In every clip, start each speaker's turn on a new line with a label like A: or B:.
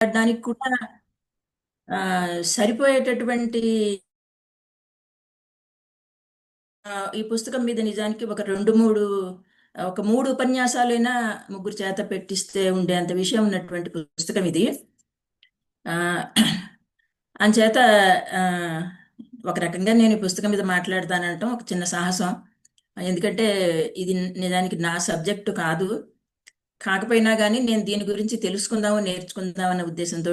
A: మాట్లాడడానికి కూడా సరిపోయేటటువంటి ఈ పుస్తకం మీద నిజానికి ఒక రెండు మూడు ఒక మూడు ఉపన్యాసాలైనా ముగ్గురు చేత పెట్టిస్తే ఉండే అంత విషయం ఉన్నటువంటి పుస్తకం ఇది. ఆ, అంచేత ఆ, ఒక రకంగా నేను ఈ పుస్తకం మీద మాట్లాడతానంటాం ఒక చిన్న సాహసం. ఎందుకంటే ఇది నిజానికి నా సబ్జెక్టు కాదు. కాకపోయినా కానీ నేను దీని గురించి తెలుసుకుందాము నేర్చుకుందాం అన్న ఉద్దేశంతో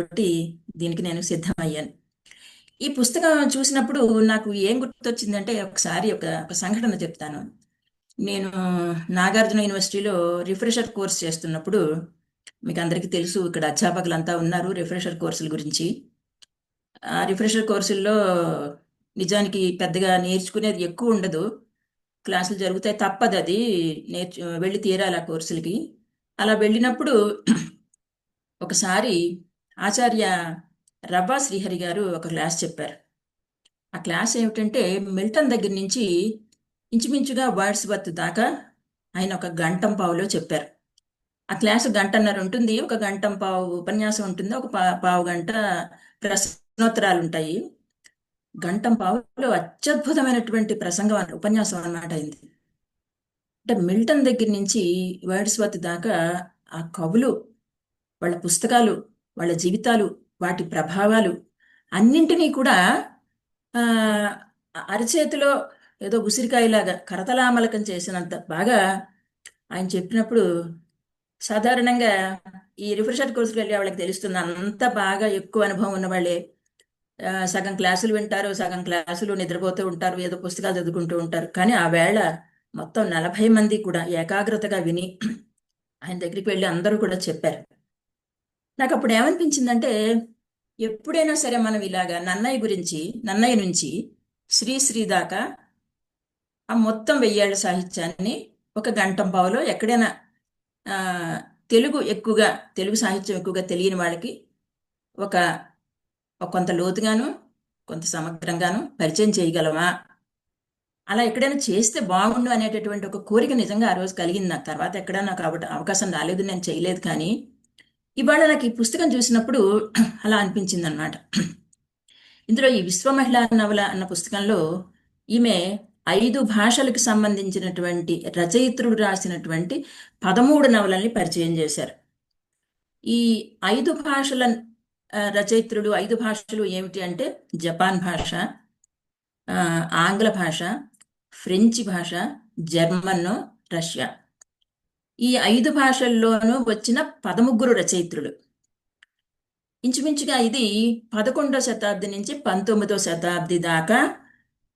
A: దీనికి నేను సిద్ధమయ్యాను. ఈ పుస్తకం చూసినప్పుడు నాకు ఏం గుర్తొచ్చిందంటే ఒకసారి ఒక సంఘటన చెప్తాను. నేను నాగార్జున యూనివర్సిటీలో రిఫ్రెషర్ కోర్స్ చేస్తున్నప్పుడు, మీకు అందరికీ తెలుసు ఇక్కడ అధ్యాపకులంతా ఉన్నారు రిఫ్రెషర్ కోర్సుల గురించి. ఆ రిఫ్రెషర్ కోర్సుల్లో నిజానికి పెద్దగా నేర్చుకునేది ఎక్కువ ఉండదు. క్లాసులు జరుగుతాయి, తప్పదు, అది వెళ్ళి తీరాలి ఆ కోర్సులకి. అలా వెళ్ళినప్పుడు ఒకసారి ఆచార్య రవ్వా శ్రీహరి గారు ఒక క్లాస్ చెప్పారు. ఆ క్లాస్ ఏమిటంటే మిల్టన్ దగ్గర నుంచి ఇంచుమించుగా వర్డ్స్ వర్త్ దాకా ఆయన ఒక గంటం పావులో చెప్పారు. ఆ క్లాసు గంటన్నర ఉంటుంది, ఒక గంటం పావు ఉపన్యాసం ఉంటుంది, ఒక పావు గంట ప్రశ్నోత్తరాలు ఉంటాయి. గంటం పావులో అత్యద్భుతమైనటువంటి ఉపన్యాసం అన్నమాట అయింది. అంటే మిల్టన్ దగ్గర నుంచి వర్డ్స్ వర్త్ దాకా ఆ కవులు, వాళ్ళ పుస్తకాలు, వాళ్ళ జీవితాలు, వాటి ప్రభావాలు అన్నింటినీ కూడా ఆ, అరచేతిలో ఏదో ఉసిరికాయలాగా కరతలామలకం చేసినంత బాగా ఆయన చెప్పినప్పుడు, సాధారణంగా ఈ రిఫ్రెషర్ కోర్సులు వెళ్ళే వాళ్ళకి తెలుస్తుంది, అంత బాగా ఎక్కువ అనుభవం ఉన్న వాళ్ళే సగం క్లాసులు వింటారు, సగం క్లాసులు నిద్రపోతూ ఉంటారు, ఏదో పుస్తకాలు చదువుకుంటూ ఉంటారు. కానీ ఆ వేళ మొత్తం 40 మంది కూడా ఏకాగ్రతగా విని ఆయన దగ్గరికి వెళ్ళి అందరూ కూడా చెప్పారు. నాకు అప్పుడు ఏమనిపించిందంటే, ఎప్పుడైనా సరే మనం ఇలాగా నన్నయ్య నుంచి శ్రీశ్రీ దాకా ఆ మొత్తం 1000 ఏళ్ల సాహిత్యాన్ని ఒక గంటం పావులో ఎక్కడైనా ఆ, తెలుగు సాహిత్యం ఎక్కువగా తెలియని వాళ్ళకి ఒక ఒక కొంత లోతుగాను కొంత సమగ్రంగాను పరిచయం చేయగలమా, అలా ఎక్కడైనా చేస్తే బాగుండు అనేటటువంటి ఒక కోరిక నిజంగా ఆ రోజు కలిగింది నాకు. తర్వాత ఎక్కడా నాకు అవకాశం రాలేదు, నేను చేయలేదు. కానీ ఇవాళ నాకు ఈ పుస్తకం చూసినప్పుడు అలా అనిపించింది అనమాట. ఇందులో ఈ విశ్వ మహిళా నవల అన్న పుస్తకంలో ఈమె 5 భాషలకు సంబంధించినటువంటి రచయిత్రులు రాసినటువంటి 13 నవలల్ని పరిచయం చేశారు. ఈ 5 భాషల రచయిత్రులు, 5 భాషలు ఏమిటి అంటే జపాన్ భాష, ఆంగ్ల భాష, ఫ్రెంచి భాష, జర్మన్, రష్యా. ఈ 5 భాషల్లోనూ వచ్చిన 13 రచయిత్రులు. ఇంచుమించుగా ఇది 11వ శతాబ్ది నుంచి 19వ శతాబ్ది దాకా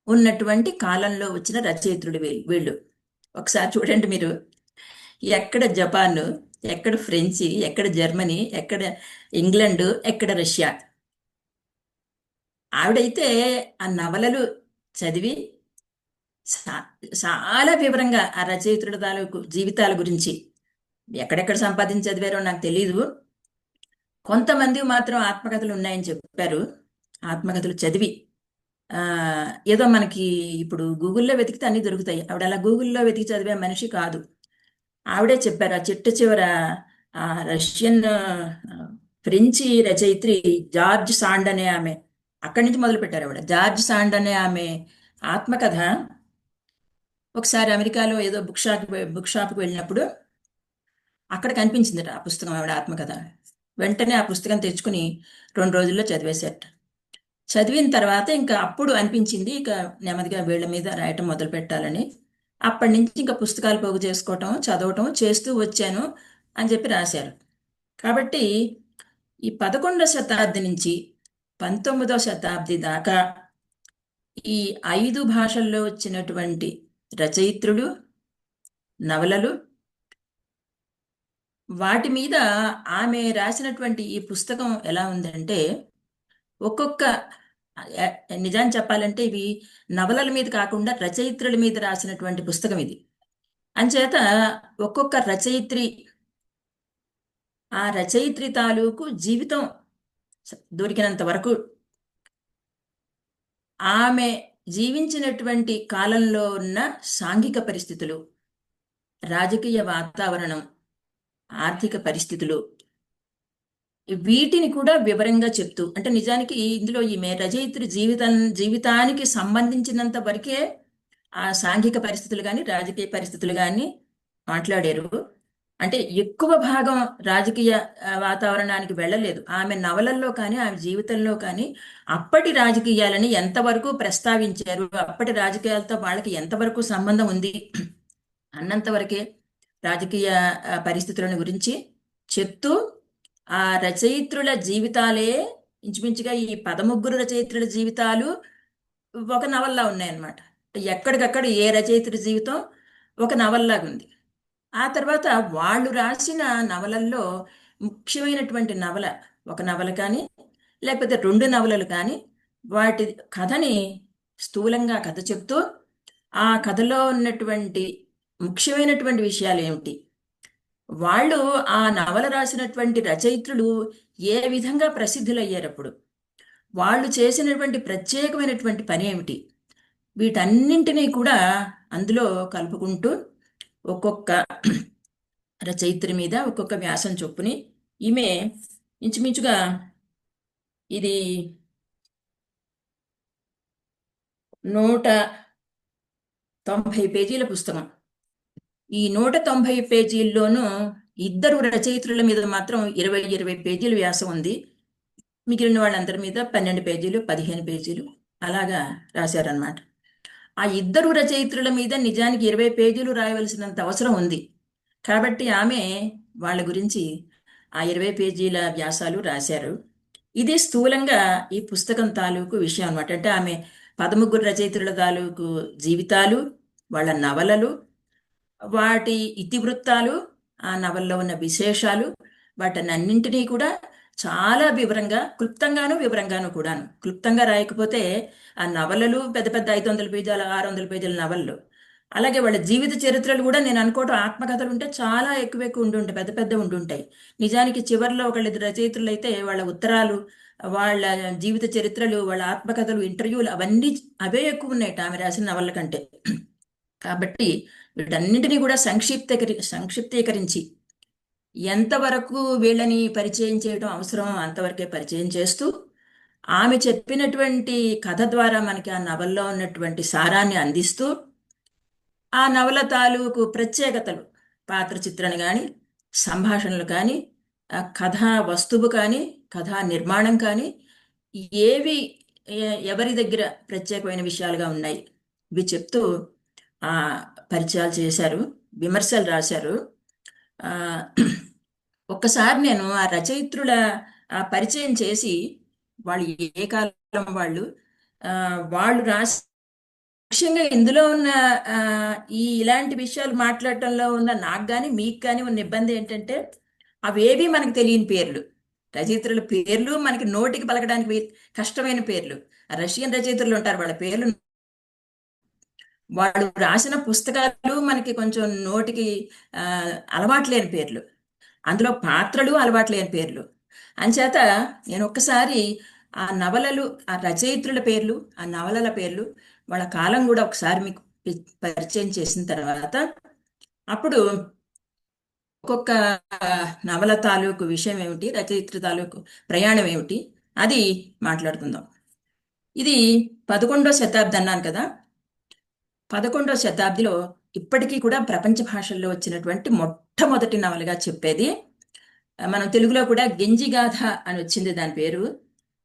A: ఉన్నటువంటి కాలంలో వచ్చిన రచయిత్రులు వీళ్ళు. ఒకసారి చూడండి మీరు, ఎక్కడ జపాన్, ఎక్కడ ఫ్రెంచి, ఎక్కడ జర్మనీ, ఎక్కడ ఇంగ్లాండ్, ఎక్కడ రష్యా. ఆవిడైతే ఆ నవలలు చదివి చా- చాలా వివరంగా ఆ రచయిత్రుల తాలూకు జీవితాల గురించి ఎక్కడెక్కడ సంపాదించి చదివారో నాకు తెలీదు. కొంతమంది మాత్రం ఆత్మకథలు ఉన్నాయని చెప్పారు. ఆత్మకథలు చదివి ఆ ఏదో మనకి ఇప్పుడు గూగుల్లో వెతికితే అన్ని దొరుకుతాయి, ఆవిడ అలా గూగుల్లో వెతికి చదివే మనిషి కాదు. ఆవిడే చెప్పారు ఆ చిట్ట చివర ఆ రష్యన్ ఫ్రెంచి రచయిత్రి జార్జ్ సాండ్ అనే ఆమె, అక్కడి నుంచి మొదలు పెట్టారు ఆవిడ. జార్జ్ సాండ్ అనే ఆమె ఆత్మకథ ఒకసారి అమెరికాలో ఏదో బుక్ షాప్కి వెళ్ళినప్పుడు అక్కడ కనిపించిందట ఆ పుస్తకం, ఆవిడ ఆత్మకథ. వెంటనే ఆ పుస్తకం తెచ్చుకుని 2 రోజుల్లో చదివేశారట. చదివిన తర్వాత ఇంకా అప్పుడు అనిపించింది ఇక నెమ్మదిగా వీళ్ళ మీద రాయటం మొదలు పెట్టాలని. అప్పటి నుంచి ఇంకా పుస్తకాలు పోగు చేసుకోవటం, చదవటం చేస్తూ వచ్చాను అని చెప్పి రాశారు. కాబట్టి ఈ 11వ శతాబ్ది నుంచి 19వ శతాబ్ది దాకా ఈ 5 భాషల్లో వచ్చినటువంటి రచయిత్రులు, నవలలు, వాటి మీద ఆమె రాసినటువంటి ఈ పుస్తకం ఎలా ఉందంటే, ఒక్కొక్క నిజాన్ని చెప్పాలంటే ఇవి నవలల మీద కాకుండా రచయిత్రుల మీద రాసినటువంటి పుస్తకం ఇది. అంచేత ఒక్కొక్క రచయిత్రి, ఆ రచయిత్రి తాలూకు జీవితం దొరికినంత వరకు, ఆమె జీవించినటువంటి కాలంలో ఉన్న సాంఘిక పరిస్థితులు, రాజకీయ వాతావరణం, ఆర్థిక పరిస్థితులు, వీటిని కూడా వివరంగా చెప్తూ, అంటే నిజానికి ఇందులో ఈమె రచయిత్రి జీవితానికి సంబంధించినంత వరకే ఆ సాంఘిక పరిస్థితులు కానీ రాజకీయ పరిస్థితులు కానీ మాట్లాడారు. అంటే ఎక్కువ భాగం రాజకీయ వాతావరణానికి వెళ్ళలేదు. ఆమె నవలల్లో కానీ ఆమె జీవితంలో కానీ అప్పటి రాజకీయాలని ఎంతవరకు ప్రస్తావించారు, అప్పటి రాజకీయాలతో వాళ్ళకి ఎంతవరకు సంబంధం ఉంది అన్నంత వరకే రాజకీయ పరిస్థితులను గురించి చెప్తూ, ఆ రచయిత్రుల జీవితాలే ఇంచుమించుగా ఈ 13 రచయిత్రుల జీవితాలు ఒక నవల్లా ఉన్నాయన్నమాట. ఎక్కడికక్కడ ఏ రచయిత్రి జీవితం ఒక నవల్లాగా ఉంది. ఆ తర్వాత వాళ్ళు రాసిన నవలల్లో ముఖ్యమైనటువంటి నవల, ఒక నవల కానీ లేకపోతే 2 నవలలు కానీ, వాటి కథని స్థూలంగా కథ చెప్తూ ఆ కథలో ఉన్నటువంటి ముఖ్యమైనటువంటి విషయాలు ఏమిటి, వాళ్ళు ఆ నవల రాసినటువంటి రచయిత్రులు ఏ విధంగా ప్రసిద్ధులయ్యారప్పుడు, వాళ్ళు చేసినటువంటి ప్రత్యేకమైనటువంటి పని ఏమిటి, వీటన్నింటినీ కూడా అందులో కలుపుకుంటూ ఒక్కొక్క రచయిత్రి మీద ఒక్కొక్క వ్యాసం చొప్పుని ఈమె ఇంచుమించుగా ఇది 190 పేజీల పుస్తకం. ఈ 190 పేజీల్లోనూ ఇద్దరు రచయిత్రుల మీద మాత్రం 20 పేజీల వ్యాసం ఉంది. మిగిలిన వాళ్ళందరి మీద 12 పేజీలు 15 పేజీలు అలాగా రాశారనమాట. ఆ ఇద్దరు రచయిత్రుల మీద నిజానికి 20 పేజీలు రాయవలసినంత అవసరం ఉంది. కాబట్టి ఆమె వాళ్ళ గురించి ఆ 20 పేజీల వ్యాసాలు రాశారు. ఇది స్థూలంగా ఈ పుస్తకం తాలూకు విషయం అనమాట. అంటే ఆమె 13 రచయిత్రుల తాలూకు జీవితాలు, వాళ్ళ నవలలు, వాటి ఇతివృత్తాలు, ఆ నవల్లో ఉన్న విశేషాలు, వాటినన్నింటినీ కూడా చాలా వివరంగా, క్లుప్తంగాను వివరంగాను కూడాను. క్లుప్తంగా రాయకపోతే ఆ నవలలు పెద్ద పెద్ద 500 పేజీల 600 పేజీల నవలలు, అలాగే వాళ్ళ జీవిత చరిత్రలు కూడా నేను అనుకోవటం ఆత్మకథలు ఉంటే చాలా ఎక్కువ ఎక్కువ ఉండుంటాయి, పెద్ద పెద్ద ఉండుంటాయి. నిజానికి చివరిలో ఒకళ్ళిద్దరు రచయిత్రులు అయితే వాళ్ళ ఉత్తరాలు, వాళ్ళ జీవిత చరిత్రలు, వాళ్ళ ఆత్మకథలు, ఇంటర్వ్యూలు అవన్నీ అవే ఎక్కువ ఉన్నాయి ఆమె రాసిన నవల కంటే. కాబట్టి వీటన్నింటినీ కూడా సంక్షిప్తీకరించి ఎంతవరకు వీళ్ళని పరిచయం చేయడం అవసరమో అంతవరకే పరిచయం చేస్తూ, ఆమె చెప్పినటువంటి కథ ద్వారా మనకి ఆ నవల్లో ఉన్నటువంటి సారాన్ని అందిస్తూ, ఆ నవల తాలూకు ప్రత్యేకతలు, పాత్ర చిత్రణ కానీ, సంభాషణలు కానీ, కథా వస్తువు కానీ, కథా నిర్మాణం కానీ, ఏవి ఎవరి దగ్గర ప్రత్యేకమైన విషయాలుగా ఉన్నాయి ఇవి చెప్తూ ఆ పరిచయాలు చేశారు, విమర్శలు రాశారు. ఒక్కసారి నేను ఆ రచయిత్రుల పరిచయం చేసి, వాళ్ళు ఏ కాలం వాళ్ళు, వాళ్ళు రాసి ముఖ్యంగా ఇందులో ఉన్న ఇలాంటి విషయాలు మాట్లాడటంలో ఉన్న నాకు కానీ మీకు కానీ ఉన్న ఇబ్బంది ఏంటంటే, అవేవి మనకు తెలియని పేర్లు, రచయిత్రుల పేర్లు మనకి నోటికి పలకడానికి కష్టమైన పేర్లు. రష్యన్ రచయిత్రులు ఉంటారు, వాళ్ళ పేర్లు, వాళ్ళు రాసిన పుస్తకాలు మనకి కొంచెం నోటికి అలవాటు లేని పేర్లు, అందులో పాత్రలు అలవాటు లేని పేర్లు. అంచేత నేను ఒక్కసారి ఆ నవలలు, ఆ రచయిత్రుల పేర్లు, ఆ నవలల పేర్లు, వాళ్ళ కాలం కూడా ఒకసారి మీకు పరిచయం చేసిన తర్వాత అప్పుడు ఒక్కొక్క నవల తాలూకు విషయం ఏమిటి, రచయిత్ర తాలూకు ప్రయాణం ఏమిటి అది మాట్లాడుకుందాం. ఇది 11వ శతాబ్ది అన్నాను కదా. 11వ శతాబ్దిలో ఇప్పటికీ కూడా ప్రపంచ భాషల్లో వచ్చినటువంటి మొట్టమొదటి నవలగా చెప్పేది, మనం తెలుగులో కూడా గెంజిగాథ అని వచ్చింది దాని పేరు,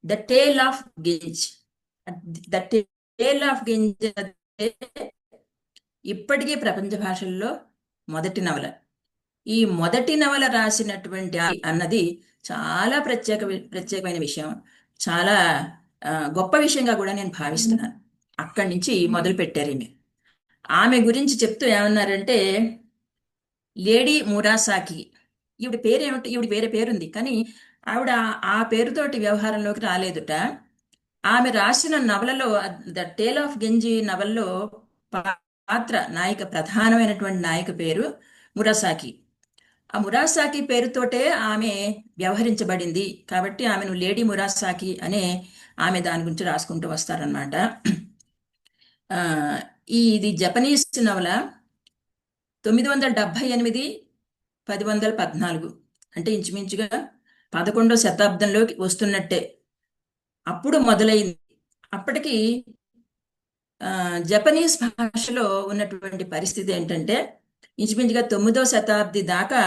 A: the tale of Genji. The tale of Genji ఇప్పటికీ ప్రపంచ భాషల్లో మొదటి నవల. ఈ మొదటి నవల రాసినటువంటి అన్నది చాలా ప్రత్యేకమైన విషయం, చాలా గొప్ప విషయంగా కూడా నేను భావిస్తున్నాను. అక్కడి నుంచి మొదలు పెట్టారు ఈమె. ఆమె గురించి చెప్తూ ఏమన్నారంటే, లేడీ మురాసాకి. ఈవిడ పేరేమిటి, ఈవిడ వేరే పేరుంది కానీ ఆవిడ ఆ పేరుతోటి వ్యవహారంలోకి రాలేదుట. ఆమె రాసిన నవలలో, ద టేల్ ఆఫ్ గెంజి నవల్లో పాత్ర నాయిక, ప్రధానమైనటువంటి నాయక పేరు మురాసాకి. ఆ మురాసాకి పేరుతోటే ఆమె వ్యవహరించబడింది కాబట్టి ఆమెను లేడీ మురాసాకి అనే ఆమె దాని గురించి రాసుకుంటూ వస్తారనమాట. ఇది జపనీస్ నవల, 978 1014, అంటే ఇంచుమించుగా 11వ శతాబ్దంలోకి వస్తున్నట్టే అప్పుడు మొదలైంది. అప్పటికి జపనీస్ భాషలో ఉన్నటువంటి పరిస్థితి ఏంటంటే ఇంచుమించుగా 9వ శతాబ్ది దాకా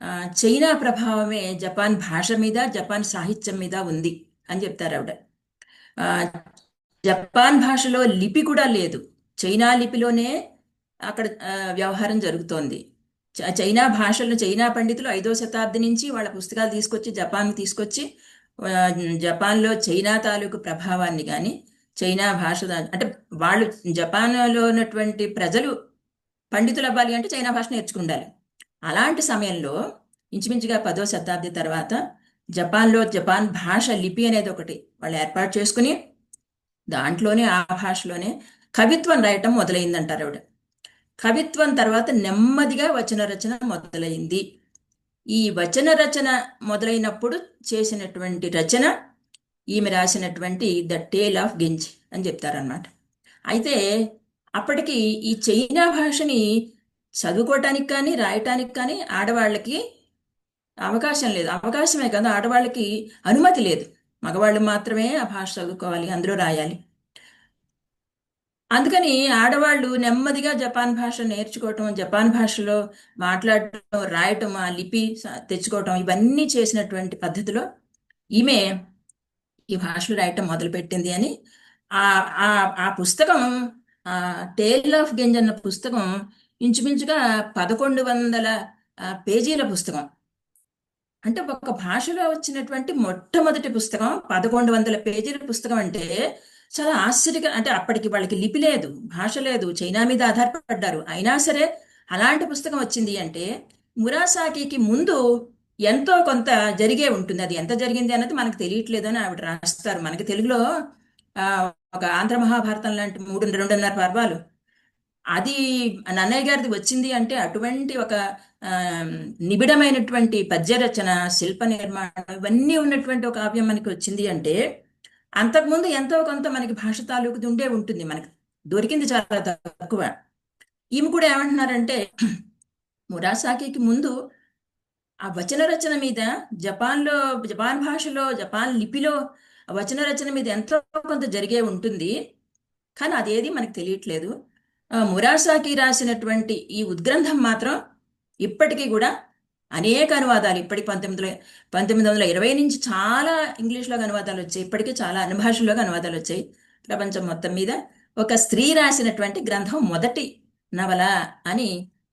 A: ఆ, చైనా ప్రభావమే జపాన్ భాష మీద, జపాన్ సాహిత్యం మీద ఉంది అని చెప్తారు ఆవిడ. ఆ, జపాన్ భాషలో లిపి కూడా లేదు. చైనా లిపిలోనే అక్కడ వ్యవహారం జరుగుతోంది. చైనా భాషలను చైనా పండితులు 5వ శతాబ్ది నుంచి వాళ్ళ పుస్తకాలు తీసుకొచ్చి జపాన్ తీసుకొచ్చి ఆ, జపాన్లో చైనా తాలూకు ప్రభావాన్ని కానీ చైనా భాష అంటే వాళ్ళు జపాన్లో ఉన్నటువంటి ప్రజలు పండితులు అవ్వాలి అంటే చైనా భాష నేర్చుకుండాలి. అలాంటి సమయంలో ఇంచుమించుగా 10వ శతాబ్ది తర్వాత జపాన్లో జపాన్ భాష లిపి అనేది ఒకటి వాళ్ళు ఏర్పాటు చేసుకుని దాంట్లోనే ఆ భాషలోనే కవిత్వం రాయటం మొదలైందంటారు ఆవిడ. కవిత్వం తర్వాత నెమ్మదిగా వచన రచన మొదలైంది. ఈ వచన రచన మొదలైనప్పుడు చేసినటువంటి రచన ఈమె రాసినటువంటి ద టేల్ ఆఫ్ గెంజ్ అని చెప్తారనమాట. అయితే అప్పటికి ఈ చైనా భాషని చదువుకోవటానికి కానీ రాయటానికి కానీ ఆడవాళ్ళకి అవకాశం లేదు. అవకాశమే కదా, ఆడవాళ్ళకి అనుమతి లేదు. మగవాళ్ళు మాత్రమే ఆ భాష చదువుకోవాలి, అందులో రాయాలి. అందుకని ఆడవాళ్ళు నెమ్మదిగా జపాన్ భాష నేర్చుకోవటం, జపాన్ భాషలో మాట్లాడటం, రాయటం, ఆ లిపి తెచ్చుకోవటం ఇవన్నీ చేసినటువంటి పద్ధతిలో ఈమె ఈ భాషలు రాయటం మొదలుపెట్టింది అని ఆ ఆ ఆ పుస్తకం, ఆ టేల్ ఆఫ్ గెంజ్ అన్న పుస్తకం ఇంచుమించుగా 1100 పేజీల పుస్తకం. అంటే ఒక భాషలో వచ్చినటువంటి మొట్టమొదటి పుస్తకం 1100 పేజీల పుస్తకం అంటే చాలా ఆశ్చర్యక. అంటే అప్పటికి వాళ్ళకి లిపి లేదు, భాష లేదు, చైనా మీద ఆధారపడ్డారు. అయినా సరే అలాంటి పుస్తకం వచ్చింది అంటే మురాసాకికి ముందు ఎంతో కొంత జరిగే ఉంటుంది. అది ఎంత జరిగింది అన్నది మనకు తెలియట్లేదు అని ఆవిడ రాస్తారు. మనకి తెలుగులో ఆ, ఒక ఆంధ్ర మహాభారతం లాంటి 2.5 పర్వాలు అది నన్నయ్య గారిది వచ్చింది అంటే అటువంటి ఒక ఆ, నిబిడమైనటువంటి పద్య రచన, శిల్ప నిర్మాణం ఇవన్నీ ఉన్నటువంటి ఒక కావ్యం మనకి వచ్చింది అంటే అంతకుముందు ఎంతో కొంత మనకి భాష తాలూకుది ఉండే ఉంటుంది. మనకి దొరికింది చాలా తక్కువ. ఈమె కూడా ఏమంటున్నారంటే మురాసాకికి ముందు ఆ వచన రచన మీద జపాన్లో, జపాన్ భాషలో, జపాన్ లిపిలో వచన రచన మీద ఎంతో కొంత జరిగే ఉంటుంది. కానీ అదేది మనకు తెలియట్లేదు. మురాసాకి రాసినటువంటి ఈ ఉద్గ్రంథం మాత్రం ఇప్పటికీ కూడా అనేక అనువాదాలు, ఇప్పటికి 1920 నుంచి చాలా ఇంగ్లీష్లోకి అనువాదాలు వచ్చాయి. ఇప్పటికీ చాలా అన్ని భాషల్లోకి అనువాదాలు వచ్చాయి. ప్రపంచం మొత్తం మీద ఒక స్త్రీ రాసినటువంటి గ్రంథం, మొదటి నవల అని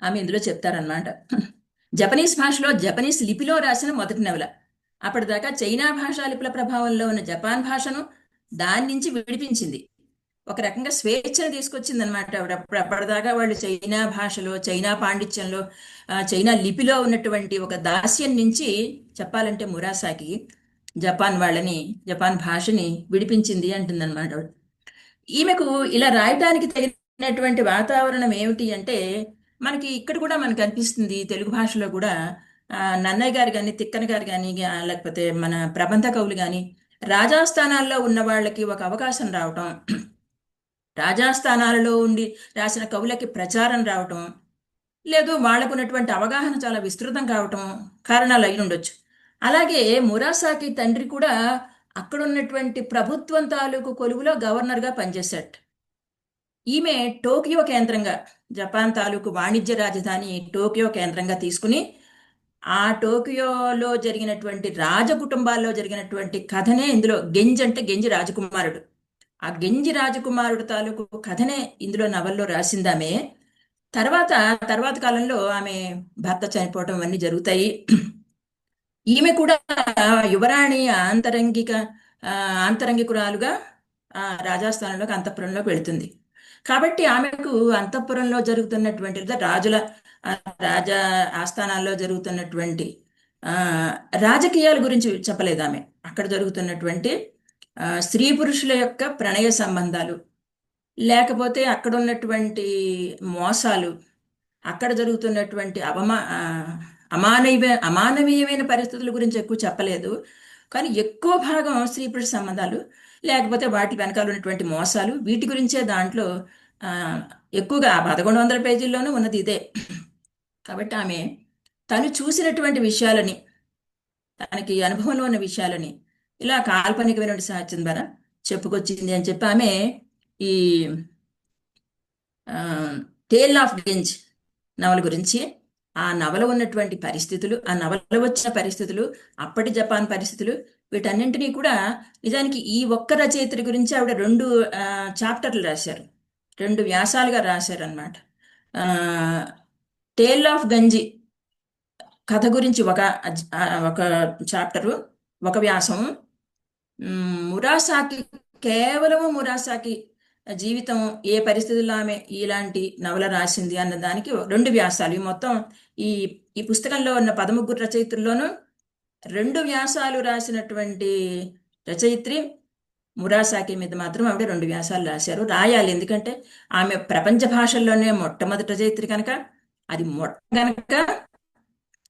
A: ఆమె ఇందులో చెప్తారనమాట. జపనీస్ భాషలో, జపనీస్ లిపిలో రాసిన మొదటి నవల. అప్పటిదాకా చైనా భాషా లిపుల ప్రభావంలో ఉన్న జపాన్ భాషను దాని నుంచి విడిపించింది. ఒక రకంగా స్వేచ్ఛను తీసుకొచ్చింది అనమాట ఆవిడ. అప్పటిదాకా వాళ్ళు చైనా భాషలో, చైనా పాండిత్యంలో, చైనా లిపిలో ఉన్నటువంటి ఒక దాస్యం నుంచి చెప్పాలంటే మురాసాకి జపాన్ వాళ్ళని, జపాన్ భాషని విడిపించింది అంటుందన్నమాట ఆవిడ. ఈమెకు ఇలా రాయటానికి తగినటువంటి వాతావరణం ఏమిటి అంటే మనకి ఇక్కడ కూడా మనకు అనిపిస్తుంది. తెలుగు భాషలో కూడా నన్నయ్య గారు కానీ, తిక్కన గారు కానీ, లేకపోతే మన ప్రబంధ కవులు కానీ రాజాస్థానాల్లో ఉన్న వాళ్ళకి ఒక అవకాశం రావటం, రాజాస్థానాలలో ఉండి రాసిన కవులకి ప్రచారం రావటం, లేదు వాళ్ళకు ఉన్నటువంటి అవగాహన చాలా విస్తృతం కావటం కారణాలు అయి ఉండొచ్చు. అలాగే మురాసాకి తండ్రి కూడా అక్కడ ఉన్నటువంటి ప్రభుత్వం తాలూకు కొలువులో గవర్నర్గా పనిచేశాడు. ఈమె టోక్యో కేంద్రంగా, జపాన్ తాలూకు వాణిజ్య రాజధాని టోక్యో కేంద్రంగా తీసుకుని ఆ టోక్యోలో జరిగినటువంటి రాజ కుటుంబాల్లో జరిగినటువంటి కథనే ఇందులో, గెంజ్ అంటే గెంజి రాజకుమారుడు, ఆ గెంజి రాజకుమారుడు తాలూకు కథనే ఇందులో నవల్లో రాసిందామే. తర్వాత కాలంలో ఆమె భర్త చనిపోవటం అన్నీ జరుగుతాయి. ఈమె కూడా యువరాణి ఆంతరంగికురాలుగా రాజాస్థానంలోకి, అంతఃపురంలోకి వెళుతుంది. కాబట్టి ఆమెకు అంతఃపురంలో జరుగుతున్నటువంటి రాజా ఆస్థానాల్లో జరుగుతున్నటువంటి రాజకీయాల గురించి చెప్పలేదు ఆమె. అక్కడ జరుగుతున్నటువంటి స్త్రీ పురుషుల యొక్క ప్రణయ సంబంధాలు, లేకపోతే అక్కడ ఉన్నటువంటి మోసాలు, అక్కడ జరుగుతున్నటువంటి అమానవీయమైన పరిస్థితుల గురించి ఎక్కువ చెప్పలేదు. కానీ ఎక్కువ భాగం స్త్రీ పురుష సంబంధాలు, లేకపోతే వాటి వెనకాల ఉన్నటువంటి మోసాలు, వీటి గురించే దాంట్లో ఎక్కువగా 1100 పేజీల్లోనూ ఉన్నది ఇదే. కాబట్టి ఆమె తను చూసినటువంటి విషయాలని తనకి అనుభవంలో ఉన్న విషయాలని ఇలా కాల్పనికమైన సాహిత్యం ద్వారా చెప్పుకొచ్చింది అని చెప్పి ఆమె ఈ టేల్ ఆఫ్ గెంజ్ నవల గురించి, ఆ నవల ఉన్నటువంటి పరిస్థితులు, ఆ నవల వచ్చిన పరిస్థితులు, అప్పటి జపాన్ పరిస్థితులు, వీటన్నింటినీ కూడా నిజానికి ఈ ఒక్క రచయిత్రి గురించి ఆవిడ 2 చాప్టర్లు రాశారు, 2 వ్యాసాలుగా రాశారు అనమాట. టేల్ ఆఫ్ గంజి కథ గురించి ఒక చాప్టరు, ఒక వ్యాసం. మురాసాకి, కేవలము మురాసాకి జీవితం, ఏ పరిస్థితుల్లో ఆమె ఇలాంటి నవల రాసింది అన్న దానికి 2 వ్యాసాలు. ఈ మొత్తం ఈ ఈ పుస్తకంలో ఉన్న 13 రచయిత్రుల్లోనూ 2 వ్యాసాలు రాసినటువంటి రచయిత్రి మురాసాకి మీద మాత్రం ఆవిడ 2 వ్యాసాలు రాశారు. రాయాలి, ఎందుకంటే ఆమె ప్రపంచ భాషల్లోనే మొట్టమొదటి రచయిత్రి కనుక, అది కనుక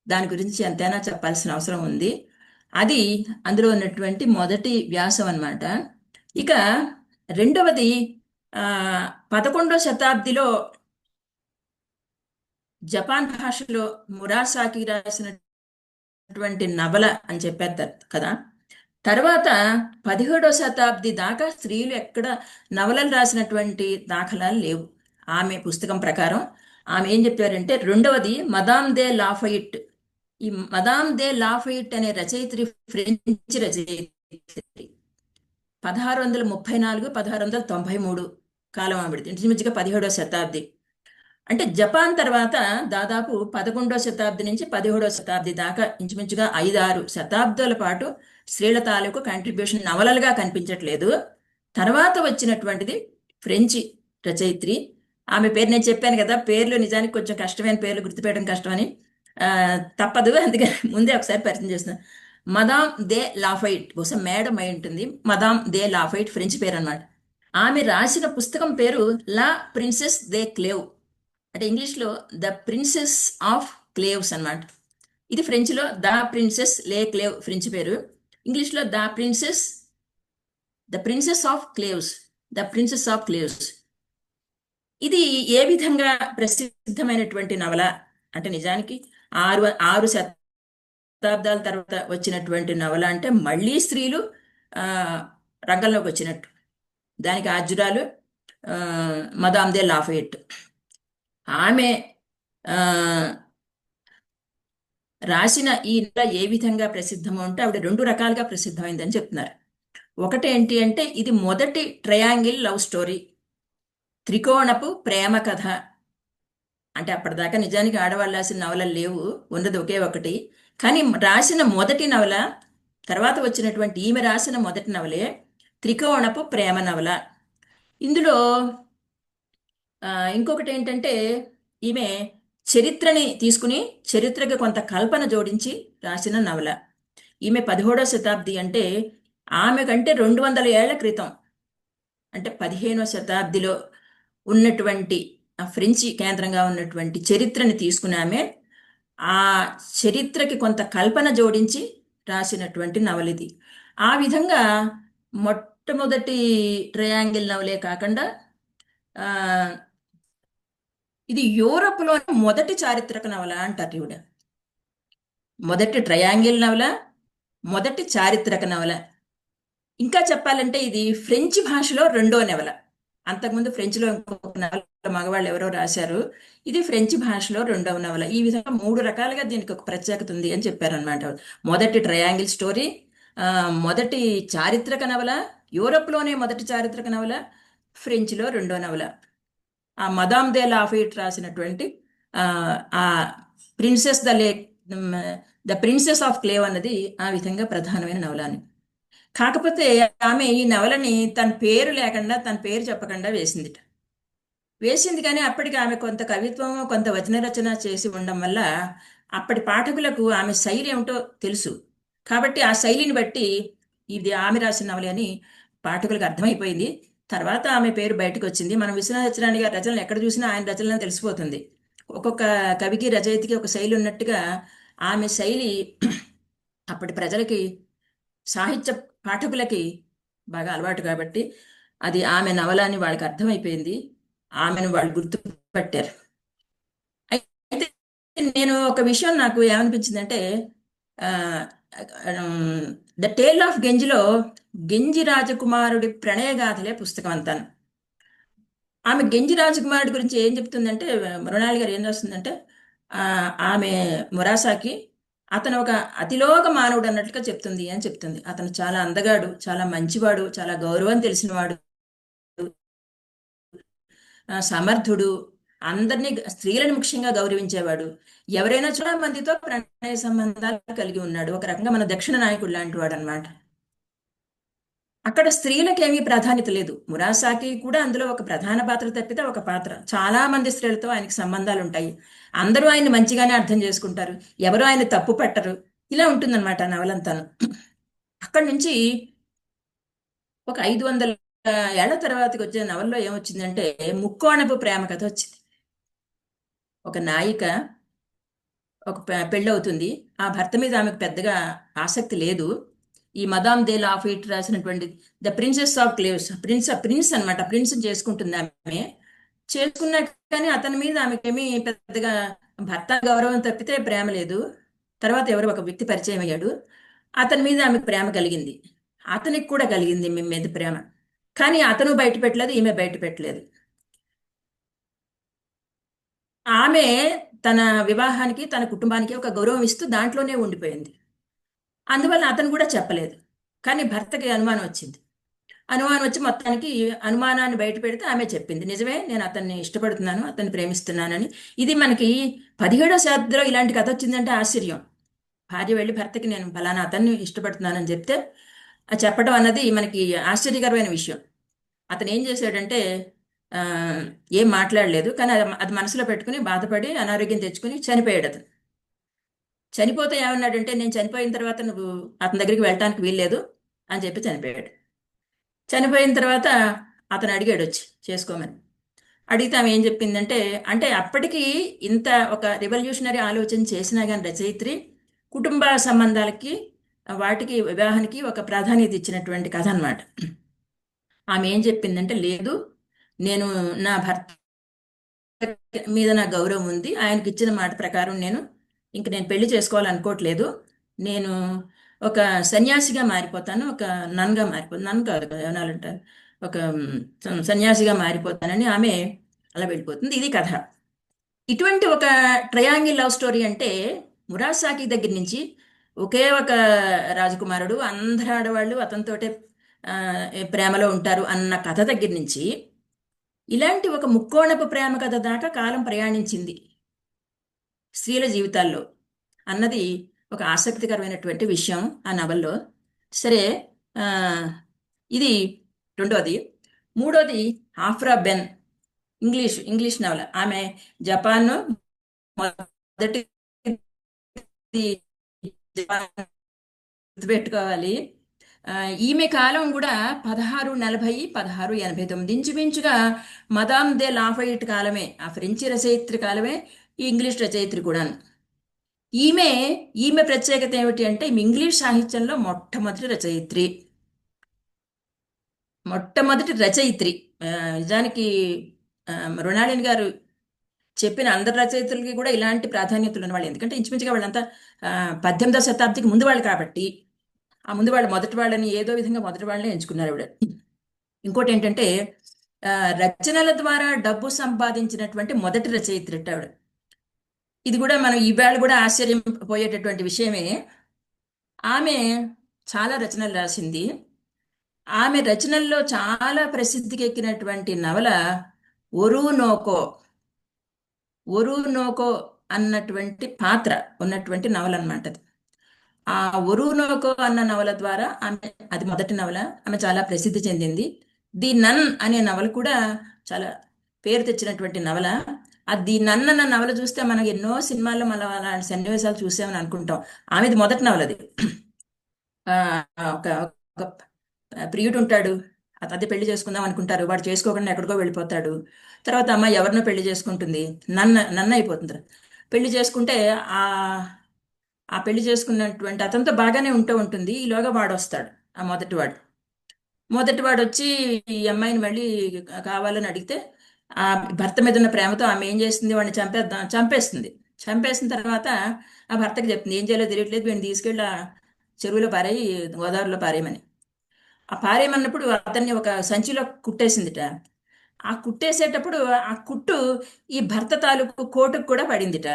A: దాని గురించి ఎంతైనా చెప్పాల్సిన అవసరం ఉంది. అది అందులో ఉన్నటువంటి మొదటి వ్యాసం అన్నమాట. ఇక రెండవది 11వ శతాబ్దిలో జపాన్ భాషలో మురాసాకి రాసినటువంటి నవల అని చెప్పారు కదా. తర్వాత 17వ శతాబ్ది దాకా స్త్రీలు ఎక్కడ నవలలు రాసినటువంటి దాఖలాలు లేవు. ఆమె పుస్తకం ప్రకారం ఆమె ఏం చెప్పారంటే, రెండవది మదామ్ దే లాఫయిట్. ఈ మదామ్ దే లాఫయిట్ అనే రచయిత్రి ఫ్రెంచ్ రచయిత్రి. 1634 1693 కాలం ఆవిడది, ఇంచుమించుగా 17వ శతాబ్ది. అంటే జపాన్ తర్వాత దాదాపు 11వ శతాబ్ది నుంచి 17వ శతాబ్ది దాకా ఇంచుమించుగా 5-6 శతాబ్దాల పాటు స్త్రీల తాలూకు కాంట్రిబ్యూషన్ నవలలుగా కనిపించట్లేదు. తర్వాత వచ్చినటువంటిది ఫ్రెంచి రచయిత్రి. ఆమె పేరు నేను చెప్పాను కదా, పేర్లు నిజానికి కొంచెం కష్టమైన పేర్లు గుర్తుపెట్టడం కష్టమని, తప్పదు, అందుకని ముందే ఒకసారి పరిచయం చేస్తున్నాను. మదామ్ దే లాఫైట్, బహుశా మేడం అయి ఉంటుంది. మదామ్ దే లాఫైట్ ఫ్రెంచ్ పేరు అనమాట. ఆమె రాసిన పుస్తకం పేరు లా ప్రిన్సెస్ దే క్లేవ్, అంటే ఇంగ్లీష్లో ద ప్రిన్సెస్ ఆఫ్ క్లేవ్స్ అనమాట. ఇది ఫ్రెంచ్లో ద ప్రిన్సెస్ లే క్లేవ్ ఫ్రెంచ్ పేరు, ఇంగ్లీష్లో the princess of Cleves, the princess of Cleves. ఇది ఏ విధంగా ప్రసిద్ధమైనటువంటి నవల అంటే, నిజానికి 6 శతాబ్దాల తర్వాత వచ్చినటువంటి నవల అంటే మళ్ళీ స్త్రీలు రంగంలోకి వచ్చినట్టు. దానికి ఆద్యురాలు మదామ్ దే లాఫయట్. ఆమె రాసిన ఈ నవల ఏ విధంగా ప్రసిద్ధమో అంటే, ఆవిడ 2 రకాలుగా ప్రసిద్ధమైందని చెప్తున్నారు. ఒకటి ఏంటి అంటే, ఇది మొదటి ట్రయాంగిల్ లవ్ స్టోరీ, త్రికోణపు ప్రేమ కథ. అంటే అప్పటిదాకా నిజానికి ఆడవాళ్ళు రాసిన నవలలు లేవు, ఉన్నది ఒకే ఒకటి. కానీ రాసిన మొదటి నవల, తర్వాత వచ్చినటువంటి ఈమె రాసిన మొదటి నవలే త్రికోణపు ప్రేమ నవల. ఇందులో ఇంకొకటి ఏంటంటే, ఈమె చరిత్రని తీసుకుని చరిత్రకి కొంత కల్పన జోడించి రాసిన నవల. ఈమె 17వ శతాబ్ది అంటే ఆమె కంటే 200 ఏళ్ల క్రితం, అంటే 15వ శతాబ్దిలో ఉన్నటువంటి ఆ ఫ్రెంచి కేంద్రంగా ఉన్నటువంటి చరిత్రని తీసుకుని ఆమె ఆ చరిత్రకి కొంత కల్పన జోడించి రాసినటువంటి నవల ఇది. ఆ విధంగా మొట్టమొదటి ట్రయాంగిల్ నవలే కాకుండా ఇది యూరప్లో మొదటి చారిత్రక నవల అంటారు ఈవిడ. మొదటి ట్రయాంగిల్ నవల, మొదటి చారిత్రక నవల. ఇంకా చెప్పాలంటే ఇది ఫ్రెంచ్ భాషలో 2వ నవల. అంతకుముందు ఫ్రెంచ్లో ఇంకొక నవల మగవాళ్ళు ఎవరో రాశారు, ఇది ఫ్రెంచ్ భాషలో 2వ నవల. ఈ విధంగా 3 రకాలుగా దీనికి ఒక ప్రత్యేకత ఉంది అని చెప్పారనమాట. మొదటి ట్రయాంగిల్ స్టోరీ, మొదటి చారిత్రక నవల, యూరప్లోనే మొదటి చారిత్రక నవల, ఫ్రెంచ్లో 2వ నవల. ఆ మదామ్ దే లాఫయిట్ రాసినటువంటి ఆ ప్రిన్సెస్ ద ప్రిన్సెస్ ఆఫ్ క్లేవ్ అన్నది ఆ విధంగా ప్రధానమైన నవల అని. కాకపోతే ఆమె ఈ నవలని తన పేరు లేకుండా, తన పేరు చెప్పకుండా వేసింది. కానీ అప్పటికి ఆమె కొంత కవిత్వం, కొంత వచన రచన చేసి ఉండడం వల్ల అప్పటి పాఠకులకు ఆమె శైలి ఏమిటో తెలుసు. కాబట్టి ఆ శైలిని బట్టి ఇది ఆమె రాసిన నవలే అని పాఠకులకు అర్థమైపోయింది. తర్వాత ఆమె పేరు బయటకు వచ్చింది. మనం విశ్వనాథ సత్యనారాయణ గారి రచనలు ఎక్కడ చూసినా ఆయన రచనలను తెలిసిపోతుంది. ఒక్కొక్క కవికి, రచయితకి ఒక శైలి ఉన్నట్టుగా ఆమె శైలి అప్పటి ప్రజలకి, సాహిత్య పాఠకులకి బాగా అలవాటు కాబట్టి అది ఆమె నవల అని వాళ్ళకి అర్థమైపోయింది. ఆమెను వాళ్ళు గుర్తుపట్టారు. అయితే నేను ఒక విషయం నాకు ఏమనిపించిందంటే, ద టేల్ ఆఫ్ గెంజిలో గెంజి రాజకుమారుడి ప్రణయగాథలే పుస్తకం అంతాను. ఆమె గెంజి రాజకుమారుడి గురించి ఏం చెప్తుందంటే, మృణాలి గారు ఏం రాస్తుందంటే, ఆ, ఆమె మురాసాకి అతను ఒక అతిలోక మానవుడు అన్నట్లుగా చెప్తుంది అని చెప్తుంది. అతను చాలా అందగాడు, చాలా మంచివాడు, చాలా గౌరవం తెలిసినవాడు, సమర్థుడు, అందరినీ స్త్రీలను ముఖ్యంగా గౌరవించేవాడు, ఎవరైనా చాలా మందితో ప్రణయ సంబంధాలు కలిగి ఉన్నాడు. ఒక రకంగా మన దక్షిణ నాయకుడు లాంటి వాడు అనమాట. అక్కడ స్త్రీలకు ఏమీ ప్రాధాన్యత లేదు. మురాసాకి కూడా అందులో ఒక ప్రధాన పాత్ర తప్పితే ఒక పాత్ర. చాలా మంది స్త్రీలతో ఆయనకి సంబంధాలు ఉంటాయి. అందరూ ఆయన మంచిగానే అర్థం చేసుకుంటారు, ఎవరు ఆయన తప్పు పట్టరు. ఇలా ఉంటుందన్నమాట నవలంతాను. అక్కడి నుంచి ఒక 500 ఏళ్ల తర్వాతకి వచ్చే నవల్లో ఏమొచ్చిందంటే, ముక్కోణపు ప్రేమ కథ వచ్చింది. ఒక నాయిక ఒక పెళ్ళవుతుంది. ఆ భర్త మీద ఆమెకు పెద్దగా ఆసక్తి లేదు. ఈ మదామ్ దే లాఫిట్ రాసినటువంటి ద ప్రిన్సెస్ ఆఫ్ క్లేవ్స్, ప్రిన్స్ అనమాట, ప్రిన్స్ చేసుకుంటుంది ఆమె. చేసుకున్నాక కానీ అతని మీద ఆమెకేమీ పెద్దగా భర్త గౌరవం తప్పితే ప్రేమ లేదు. తర్వాత ఎవరో ఒక వ్యక్తి పరిచయం అయ్యాడు, అతని మీద ఆమెకు ప్రేమ కలిగింది. అతనికి కూడా కలిగింది మీ మీద ప్రేమ. కానీ అతను బయట పెట్టలేదు, ఈమె బయట పెట్టలేదు. ఆమె తన వివాహానికి తన కుటుంబానికి ఒక గౌరవం ఇస్తూ దాంట్లోనే ఉండిపోయింది. అందువల్ల అతను కూడా చెప్పలేదు. కానీ భర్తకి అనుమానం వచ్చింది. అనుమానం వచ్చి మొత్తానికి అనుమానాన్ని బయట పెడితే ఆమె చెప్పింది, నిజమే, నేను అతన్ని ఇష్టపడుతున్నాను, అతన్ని ప్రేమిస్తున్నానని. ఇది మనకి 17వ శతాబ్దంలో ఇలాంటి కథ వచ్చిందంటే ఆశ్చర్యం. భార్య వెళ్ళి భర్తకి నేను ఫలానా అతన్ని ఇష్టపడుతున్నానని చెప్తే ఆ చెప్పడం అన్నది మనకి ఆశ్చర్యకరమైన విషయం. అతను ఏం చేశాడంటే, ఆ, ఏం మాట్లాడలేదు, కానీ అది మనసులో పెట్టుకుని బాధపడి అనారోగ్యం తెచ్చుకుని చనిపోయాడు అతను. చనిపోతే ఏమన్నాడంటే, నేను చనిపోయిన తర్వాత నువ్వు అతని దగ్గరికి వెళ్ళటానికి వీల్లేదు అని చెప్పి చనిపోయాడు. చనిపోయిన తర్వాత అతను అడిగాడు వచ్చి చేసుకోమని. అడిగితే ఆమె ఏం చెప్పిందంటే, అంటే అప్పటికి ఇంత ఒక రెవల్యూషనరీ ఆలోచన చేసినా కానీ రచయిత్రి కుటుంబ సంబంధాలకి వాటికి వివాహానికి ఒక ప్రాధాన్యత ఇచ్చినటువంటి కథ అనమాట. ఆమె ఏం చెప్పిందంటే, లేదు, నేను నా భర్త మీద నా గౌరవం ఉంది, ఆయనకి ఇచ్చిన మాట ప్రకారం నేను పెళ్లి చేసుకోవాలనుకోవట్లేదు. నేను ఒక సన్యాసిగా మారిపోతాను, ఒక నన్గా మారిపోతాను, నన్ కాదు కదా ఏమనాలంటారు, ఒక సన్యాసిగా మారిపోతానని ఆమె అలా వెళ్ళిపోతుంది. ఇది కథ. ఇటువంటి ఒక ట్రయాంగిల్ లవ్ స్టోరీ అంటే, మురాసాకి దగ్గర నుంచి ఒకే ఒక రాజకుమారుడు, అందరు ఆడవాళ్ళు అతనితోటే ప్రేమలో ఉంటారు అన్న కథ దగ్గర నుంచి ఇలాంటి ఒక ముక్కోణపు ప్రేమ కథ దాకా కాలం ప్రయాణించింది స్త్రీల జీవితాల్లో అన్నది ఒక ఆసక్తికరమైనటువంటి విషయం ఆ నవల్లో. సరే, ఆ, ఇది రెండోది. మూడోది ఆఫ్రా బెన్, ఇంగ్లీష్ నవల. ఆమె జపాన్ మొదటి గుర్తుపెట్టుకోవాలి. ఈమె కాలం కూడా 1640 1689, ఇంచుమించుగా మదామ్ దే లాఫయిట్ కాలమే, ఆ ఫ్రెంచి రచయిత్రి కాలమే ఈ ఇంగ్లీష్ రచయిత్రి కూడాను. ఈమె ఈమె ప్రత్యేకత ఏమిటి అంటే, ఈమె ఇంగ్లీష్ సాహిత్యంలో మొట్టమొదటి రచయిత్రి. నిజానికి మృణాళిని గారు చెప్పిన అందరి రచయితలకి కూడా ఇలాంటి ప్రాధాన్యతలు ఉన్నవాళ్ళు. ఎందుకంటే ఇంచుమించుగా వాళ్ళంతా 18వ శతాబ్దికి ముందు వాళ్ళు కాబట్టి, ఆ ముందు వాళ్ళు మొదటి వాళ్ళని ఏదో విధంగా మొదటి వాళ్ళని ఎంచుకున్నారు ఆవిడ. ఇంకోటి ఏంటంటే, రచనల ద్వారా డబ్బు సంపాదించినటువంటి మొదటి రచయిత్రి ఆవిడ. ఇది కూడా మనం ఈవేళ కూడా ఆశ్చర్యం పోయేటటువంటి విషయమే. ఆమె చాలా రచనలు రాసింది. ఆమె రచనల్లో చాలా ప్రసిద్ధికెక్కినటువంటి నవల ఒరునోకో. ఒరునోకో అన్నటువంటి పాత్ర ఉన్నటువంటి నవల అనమాట అది. ఆ ఒరునోకో అన్న నవల ద్వారా ఆమె, అది మొదటి నవల, ఆమె చాలా ప్రసిద్ధి చెందింది. ది నన్ అనే నవల కూడా చాలా పేరు తెచ్చినటువంటి నవల. ఆ ది నన్ అన్న నవల చూస్తే మనకి ఎన్నో సినిమాల్లో మనం అలాంటి సన్నివేశాలు చూసామని అనుకుంటాం. ఆమెది మొదటి నవల అది. ఒక ఒక ప్రియుడు ఉంటాడు, అదే పెళ్లి చేసుకుందాం అనుకుంటారు, వాడు చేసుకోకుండా ఎక్కడికో వెళ్ళిపోతాడు. తర్వాత అమ్మాయి ఎవరినో పెళ్లి చేసుకుంటుంది, నన్న అయిపోతుంది. పెళ్లి చేసుకుంటే ఆ ఆ పెళ్లి చేసుకున్నటువంటి అతనితో బాగానే ఉంటుంది. ఈలోగా వాడు వస్తాడు, ఆ మొదటివాడు వచ్చి ఈ అమ్మాయిని మళ్ళీ కావాలని అడిగితే, ఆ భర్త మీద ఉన్న ప్రేమతో ఆమె ఏం చేస్తుంది, వాడిని చంపేస్తుంది. చంపేసిన తర్వాత ఆ భర్తకి చెప్తుంది, ఏం చేయాలో తెలియట్లేదు, వీడిని తీసుకెళ్ళి చెరువులో పారేయి, గోదావరిలో పారేయమని. ఆ పారేయమన్నప్పుడు అతన్ని ఒక సంచిలో కుట్టేసిందిట. ఆ కుట్టేసేటప్పుడు ఆ కుట్టు ఈ భర్త తాలూకు కోటుకు కూడా పడిందిట.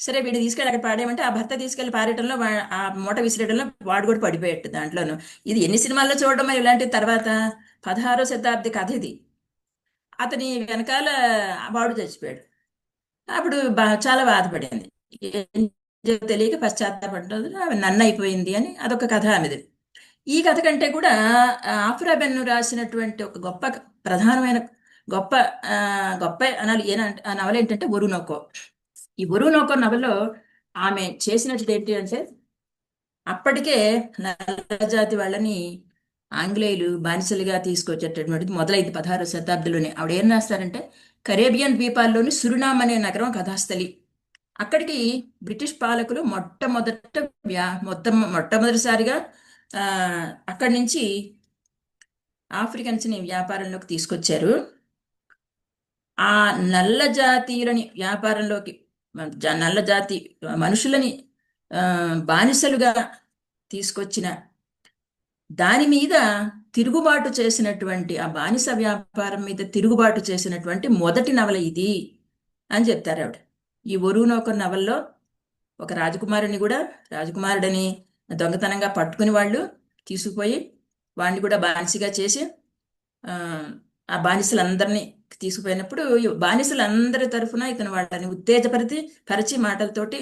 A: సరే వీడిని తీసుకెళ్ళి అక్కడ పాడేయమంటే ఆ భర్త తీసుకెళ్లి పారేయటంలో ఆ మూట విసిరేయడంలో వాడు కూడా పడిపోయాడు దాంట్లోను. ఇది ఎన్ని సినిమాల్లో చూడడం ఇలాంటి. తర్వాత 16వ శతాబ్ది కథ ఇది. అతని వెనకాల వాడు చచ్చిపోయాడు. అప్పుడు చాలా బాధపడింది. ఏం చేయాలో తెలియక పశ్చాత్తాపడ్డది. ఆమె నన్ను అయిపోయింది అని అదొక కథ ఆమెది. ఈ కథ కంటే కూడా ఆఫ్రా బెన్ను రాసినటువంటి ఒక గొప్ప ప్రధానమైన గొప్ప ఆ, గొప్ప అనాలి ఆ నవల ఏంటంటే ఒరునోకో. ఈ ఒరునోకో నవలలో ఆమె చేసినట్టు ఏంటి అంటే, అప్పటికే నల్లజాతి వాళ్ళని ఆంగ్లేయులు బానిసలుగా తీసుకొచ్చేటటువంటిది మొదలైంది 16వ శతాబ్దిలోనే. ఆవిడ ఏం రాస్తారంటే, కరేబియన్ ద్వీపాల్లోని సురినామ్ అనే నగరం కథాస్థలి. అక్కడికి బ్రిటిష్ పాలకులు మొట్టమొదటిసారిగా ఆ, అక్కడి నుంచి ఆఫ్రికన్స్ని వ్యాపారంలోకి తీసుకొచ్చారు. ఆ నల్ల జాతీయులని వ్యాపారంలోకి, నల్ల జాతి మనుషులని ఆ, బానిసలుగా తీసుకొచ్చిన దాని మీద తిరుగుబాటు చేసినటువంటి, ఆ బానిస వ్యాపారం మీద తిరుగుబాటు చేసినటువంటి మొదటి నవల ఇది అని చెప్తారు ఆవిడ. ఈ ఒరునోక నవల్లో ఒక రాజకుమారుని కూడా, రాజకుమారుడని దొంగతనంగా పట్టుకుని వాళ్ళు తీసుకుపోయి వాడిని కూడా బానిసగా చేసి ఆ ఆ బానిసలందరినీ తీసుకుపోయినప్పుడు ఈ బానిసలందరి తరఫున ఇతను వాళ్ళని పరిచి మాటలతోటి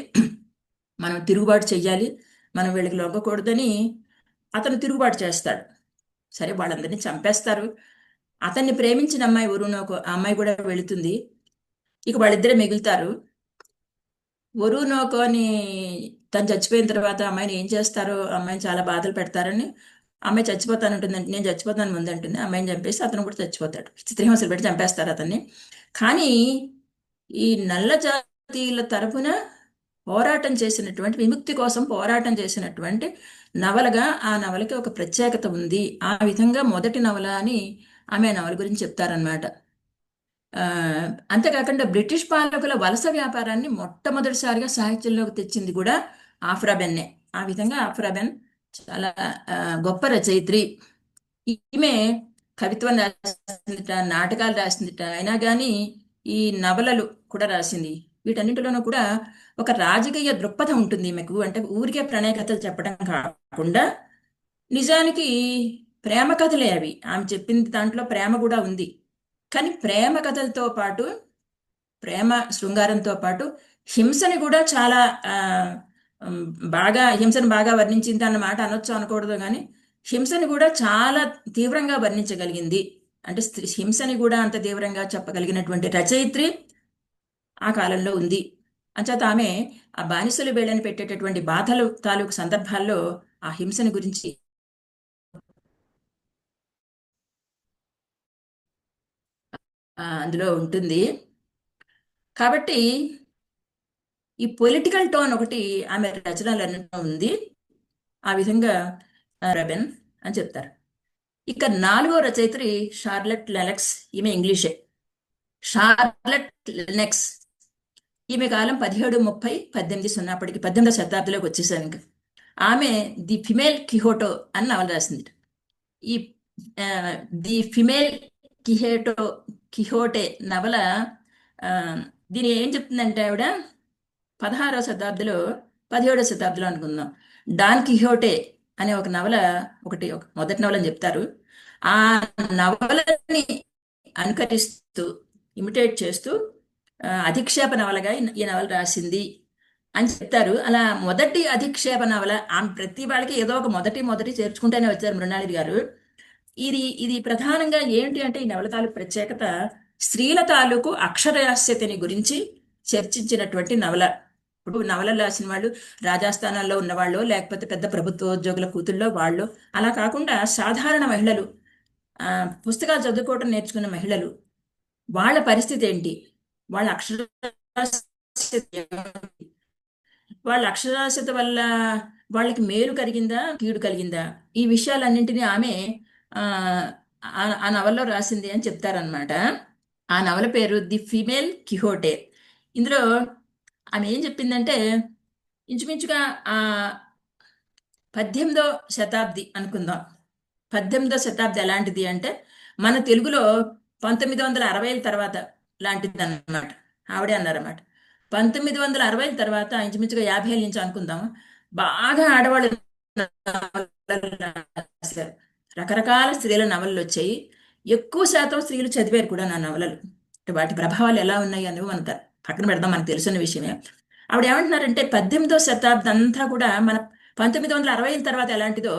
A: మనం తిరుగుబాటు చెయ్యాలి, మనం వీళ్ళకి లొంగకూడదని అతను తిరుగుబాటు చేస్తాడు. సరే వాళ్ళందరినీ చంపేస్తారు. అతన్ని ప్రేమించిన అమ్మాయి ఒరునోకో, ఆ అమ్మాయి కూడా వెళుతుంది. ఇక వాళ్ళిద్దరే మిగులుతారు. ఒరునోకో అని తను చచ్చిపోయిన తర్వాత అమ్మాయిని ఏం చేస్తారో, అమ్మాయిని చాలా బాధలు పెడతారని, అమ్మాయి చచ్చిపోతానంటుందంటే నేను చచ్చిపోతాను ముందంటుంది. అమ్మాయిని చంపేసి అతను కూడా చచ్చిపోతాడు. చిత్రహింసలు పెట్టి చంపేస్తారు అతన్ని. కానీ ఈ నల్ల జాతీయుల తరపున పోరాటం చేసినటువంటి, విముక్తి కోసం పోరాటం చేసినటువంటి నవలగా ఆ నవలకి ఒక ప్రత్యేకత ఉంది. ఆ విధంగా మొదటి నవల అని ఆమె ఆ నవల గురించి చెప్తారనమాట. ఆ, అంతేకాకుండా బ్రిటిష్ పాలకుల వలస వ్యాపారాన్ని మొట్టమొదటిసారిగా సాహిత్యంలోకి తెచ్చింది కూడా ఆఫ్రా బెన్నే. ఆ విధంగా ఆఫ్రా బెన్ చాలా ఆ, గొప్ప రచయిత్రి. ఈమె కవిత్వం రాసిందిట, నాటకాలు రాసిందిట. అయినా కానీ ఈ నవలలు కూడా రాసింది. వీటన్నింటిలోనూ కూడా ఒక రాజకీయ దృక్పథం ఉంటుంది ఈమెకు. అంటే ఊరికే ప్రణయ కథలు చెప్పడం కాకుండా, నిజానికి ప్రేమ కథలే అవి. ఆమె చెప్పింది దాంట్లో ప్రేమ కూడా ఉంది. కానీ ప్రేమ కథలతో పాటు, ప్రేమ శృంగారంతో పాటు హింసని కూడా చాలా ఆ, ఉమ్, హింసను బాగా వర్ణించింది అన్నమాట అనొచ్చు అనకూడదు కానీ, హింసని కూడా చాలా తీవ్రంగా వర్ణించగలిగింది. అంటే హింసని కూడా అంత తీవ్రంగా చెప్పగలిగినటువంటి రచయిత్రి ఆ కాలంలో ఉంది. అంచేత ఆమె ఆ బానిసలు వేళని పెట్టేటటువంటి బాధలు తాలూకు సందర్భాల్లో ఆ హింసని గురించి అందులో ఉంటుంది. కాబట్టి ఈ పొలిటికల్ టోన్ ఒకటి ఆమె రచనలన్నింటిలో ఉంది. ఆ విధంగా రెబెన్ అని చెప్తారు. ఇక నాలుగో రచయిత్రి షార్లెట్ లెనక్స్. ఈమె ఇంగ్లీషే. Charlotte Linux. ఈమె కాలం 1730-1800. అప్పటికి 18వ శతాబ్దిలోకి వచ్చేసాం ఇంకా. ఆమె ది ఫిమేల్ కిహోటో అని నవల రాసింది. ఈ ఆ, ది ఫిమేల్ కిహేటో కిహోటే నవల ఆ, దీని ఏం చెప్తుందంటే ఆవిడ 16వ శతాబ్దిలో, 17వ శతాబ్దిలో అనుకుందాం, డాన్ కిహోటే అనే ఒక నవల, ఒక మొదటి నవల అని చెప్తారు. ఆ నవలని అనుకరిస్తూ, ఇమిటేట్ చేస్తూ అధిక్షేప నవలగా ఈ నవల రాసింది అని చెప్తారు. అలా మొదటి అధిక్షేప నవల, ఆమె ప్రతి వాళ్ళకి ఏదో ఒక మొదటి మొదటి చేర్చుకుంటూనే వచ్చారు మృణాళి గారు. ఇది ప్రధానంగా ఏంటి అంటే, ఈ నవల తాలూకు ప్రత్యేకత స్త్రీల తాలూకు అక్షరాస్యతని గురించి చర్చించినటువంటి నవల. ఇప్పుడు నవలలు రాసిన వాళ్ళు రాజాస్థానాల్లో ఉన్నవాళ్ళు, లేకపోతే పెద్ద ప్రభుత్వోద్యోగుల కూతుల్లో వాళ్ళు, అలా కాకుండా సాధారణ మహిళలు, ఆ, పుస్తకాలు చదువుకోవటం నేర్చుకున్న మహిళలు, వాళ్ళ పరిస్థితి ఏంటి, వాళ్ళ అక్షరాస్యత ఏమిటి? వాళ్ళ అక్షరాస్యత వల్ల వాళ్ళకి మేలు కలిగిందా, కీడు కలిగిందా, ఈ విషయాలన్నింటినీ ఆమె ఆ ఆ నవల్లో రాసింది అని చెప్తారనమాట. ఆ నవల పేరు ది ఫిమేల్ కిహోటే. ఇందులో ఆమె ఏం చెప్పిందంటే, ఇంచుమించుగా ఆ 18వ శతాబ్ది అనుకుందాం. 18వ శతాబ్ది ఎలాంటిది అంటే మన తెలుగులో 1960ల తర్వాత లాంటిది అన్నమాట. ఆవిడే అన్నారన్నమాట. 1960ల తర్వాత ఇంచుమించుగా 50 నుంచి అనుకుందాం, బాగా ఆడవాళ్ళు నవలలు రాశారు. రకరకాల స్త్రీల నవలలు వచ్చాయి. ఎక్కువ శాతం స్త్రీలు చదివారు కూడా నా నవలలు. అంటే వాటి ప్రభావాలు ఎలా ఉన్నాయి అనేవి మనకు పక్కన పెడదాం, మనకు తెలిసిన విషయమే. ఆవిడ ఏమంటున్నారంటే 18వ శతాబ్దం అంతా కూడా మన 1960ల తర్వాత ఎలాంటిదో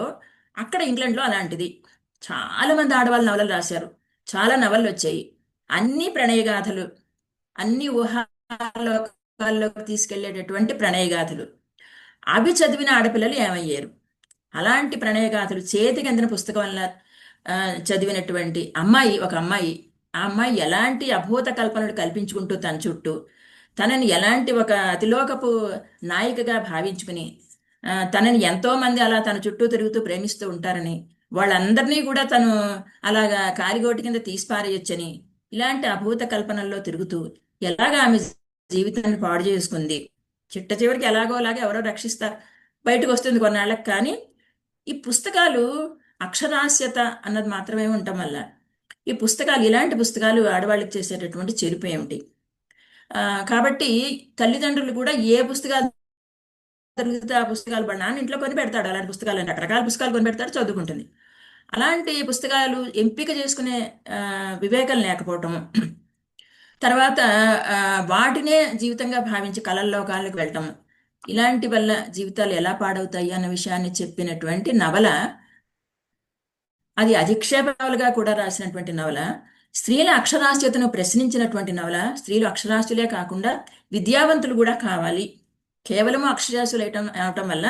A: అక్కడ ఇంగ్లాండ్లో అలాంటిది. చాలా మంది ఆడవాళ్ళు నవలలు రాశారు. చాలా నవలలు వచ్చాయి. అన్ని ప్రణయగాథలు, అన్ని ఊహాలోకాల్లోకి తీసుకెళ్లేటటువంటి ప్రణయగాథలు. అవి చదివిన ఆడపిల్లలు ఏమయ్యారు? అలాంటి ప్రణయగాథలు చేతికి అందిన పుస్తకం వల్ల చదివినటువంటి అమ్మాయి, ఒక అమ్మాయి, ఆ అమ్మాయి ఎలాంటి అభూత కల్పనలు కల్పించుకుంటూ తన చుట్టూ తనని ఎలాంటి ఒక అతిలోకపు నాయికగా భావించుకుని తనని ఎంతో మంది అలా తన చుట్టూ తిరుగుతూ ప్రేమిస్తూ ఉంటారని, వాళ్ళందరినీ కూడా తను అలాగా కాలిగోటి కింద తీసిపారేయొచ్చని, ఇలాంటి అభూత కల్పనల్లో తిరుగుతూ ఎలాగా ఆమె జీవితాన్ని పాడు చేసుకుంది. చిట్ట చివరికి ఎలాగో అలాగే ఎవరో రక్షిస్తారు, బయటకు వస్తుంది కొన్నాళ్ళకి. కానీ ఈ పుస్తకాలు అక్షరాస్యత అన్నది మాత్రమే ఉండటం వల్ల ఈ పుస్తకాలు, ఇలాంటి పుస్తకాలు ఆడవాళ్ళకి చేసేటటువంటి చెరుపు ఏమిటి? కాబట్టి తల్లిదండ్రులు కూడా ఏ పుస్తకాలు దొరికితే ఆ పుస్తకాలు పడి నాన్న ఇంట్లో కొని పెడతాడు. అలాంటి పుస్తకాలు రకరకాల పుస్తకాలు కొని పెడతాడు, చదువుకుంటుంది. అలాంటి పుస్తకాలు ఎంపిక చేసుకునే వివేకం లేకపోవటం, తర్వాత వాటినే జీవితంగా భావించి కళల్లోకాలకు వెళ్ళటం, ఇలాంటి వల్ల జీవితాలు ఎలా పాడవుతాయి అన్న విషయాన్ని చెప్పినటువంటి నవల అది. అధిక్షేపాలుగా కూడా రాసినటువంటి నవల. స్త్రీల అక్షరాస్యతను ప్రశ్నించినటువంటి నవల. స్త్రీలు అక్షరాస్యులే కాకుండా విద్యావంతులు కూడా కావాలి. కేవలం అక్షరాస్యులు అవటం వల్ల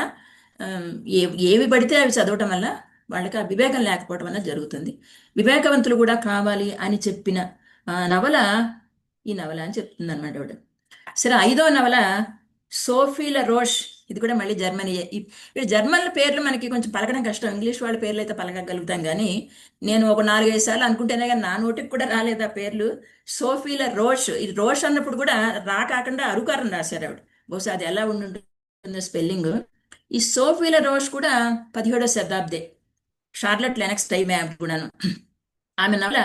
A: ఏవి పడితే అవి చదవటం వల్ల వాళ్ళకి ఆ వివేకం లేకపోవటం వల్ల జరుగుతుంది. వివేకవంతులు కూడా కావాలి అని చెప్పిన నవల ఈ నవల అని చెప్తుంది అనమాట ఆవిడ. సరే, 5వ నవల సోఫీల రోష్. ఇది కూడా మళ్ళీ జర్మనీయే. ఇప్పుడు జర్మన్ల పేర్లు మనకి కొంచెం పలకడం కష్టం. ఇంగ్లీష్ వాళ్ళ పేర్లు అయితే పలకగలుగుతాం, కానీ నేను ఒక 4-5 సార్లు అనుకుంటేనే కానీ నా నోటికి కూడా రాలేదు ఆ పేర్లు. సోఫీల రోష్. ఇది రోష్ అన్నప్పుడు కూడా రా కాకుండా అరుకారం రాశారు ఆవిడ. బహుశా అది ఎలా ఉంటుందో స్పెల్లింగ్. ఈ సోఫీల రోష్ కూడా 17వ శతాబ్దే. షార్లట్ లెనక్స్ టైమే కూడాను. ఆమె నవల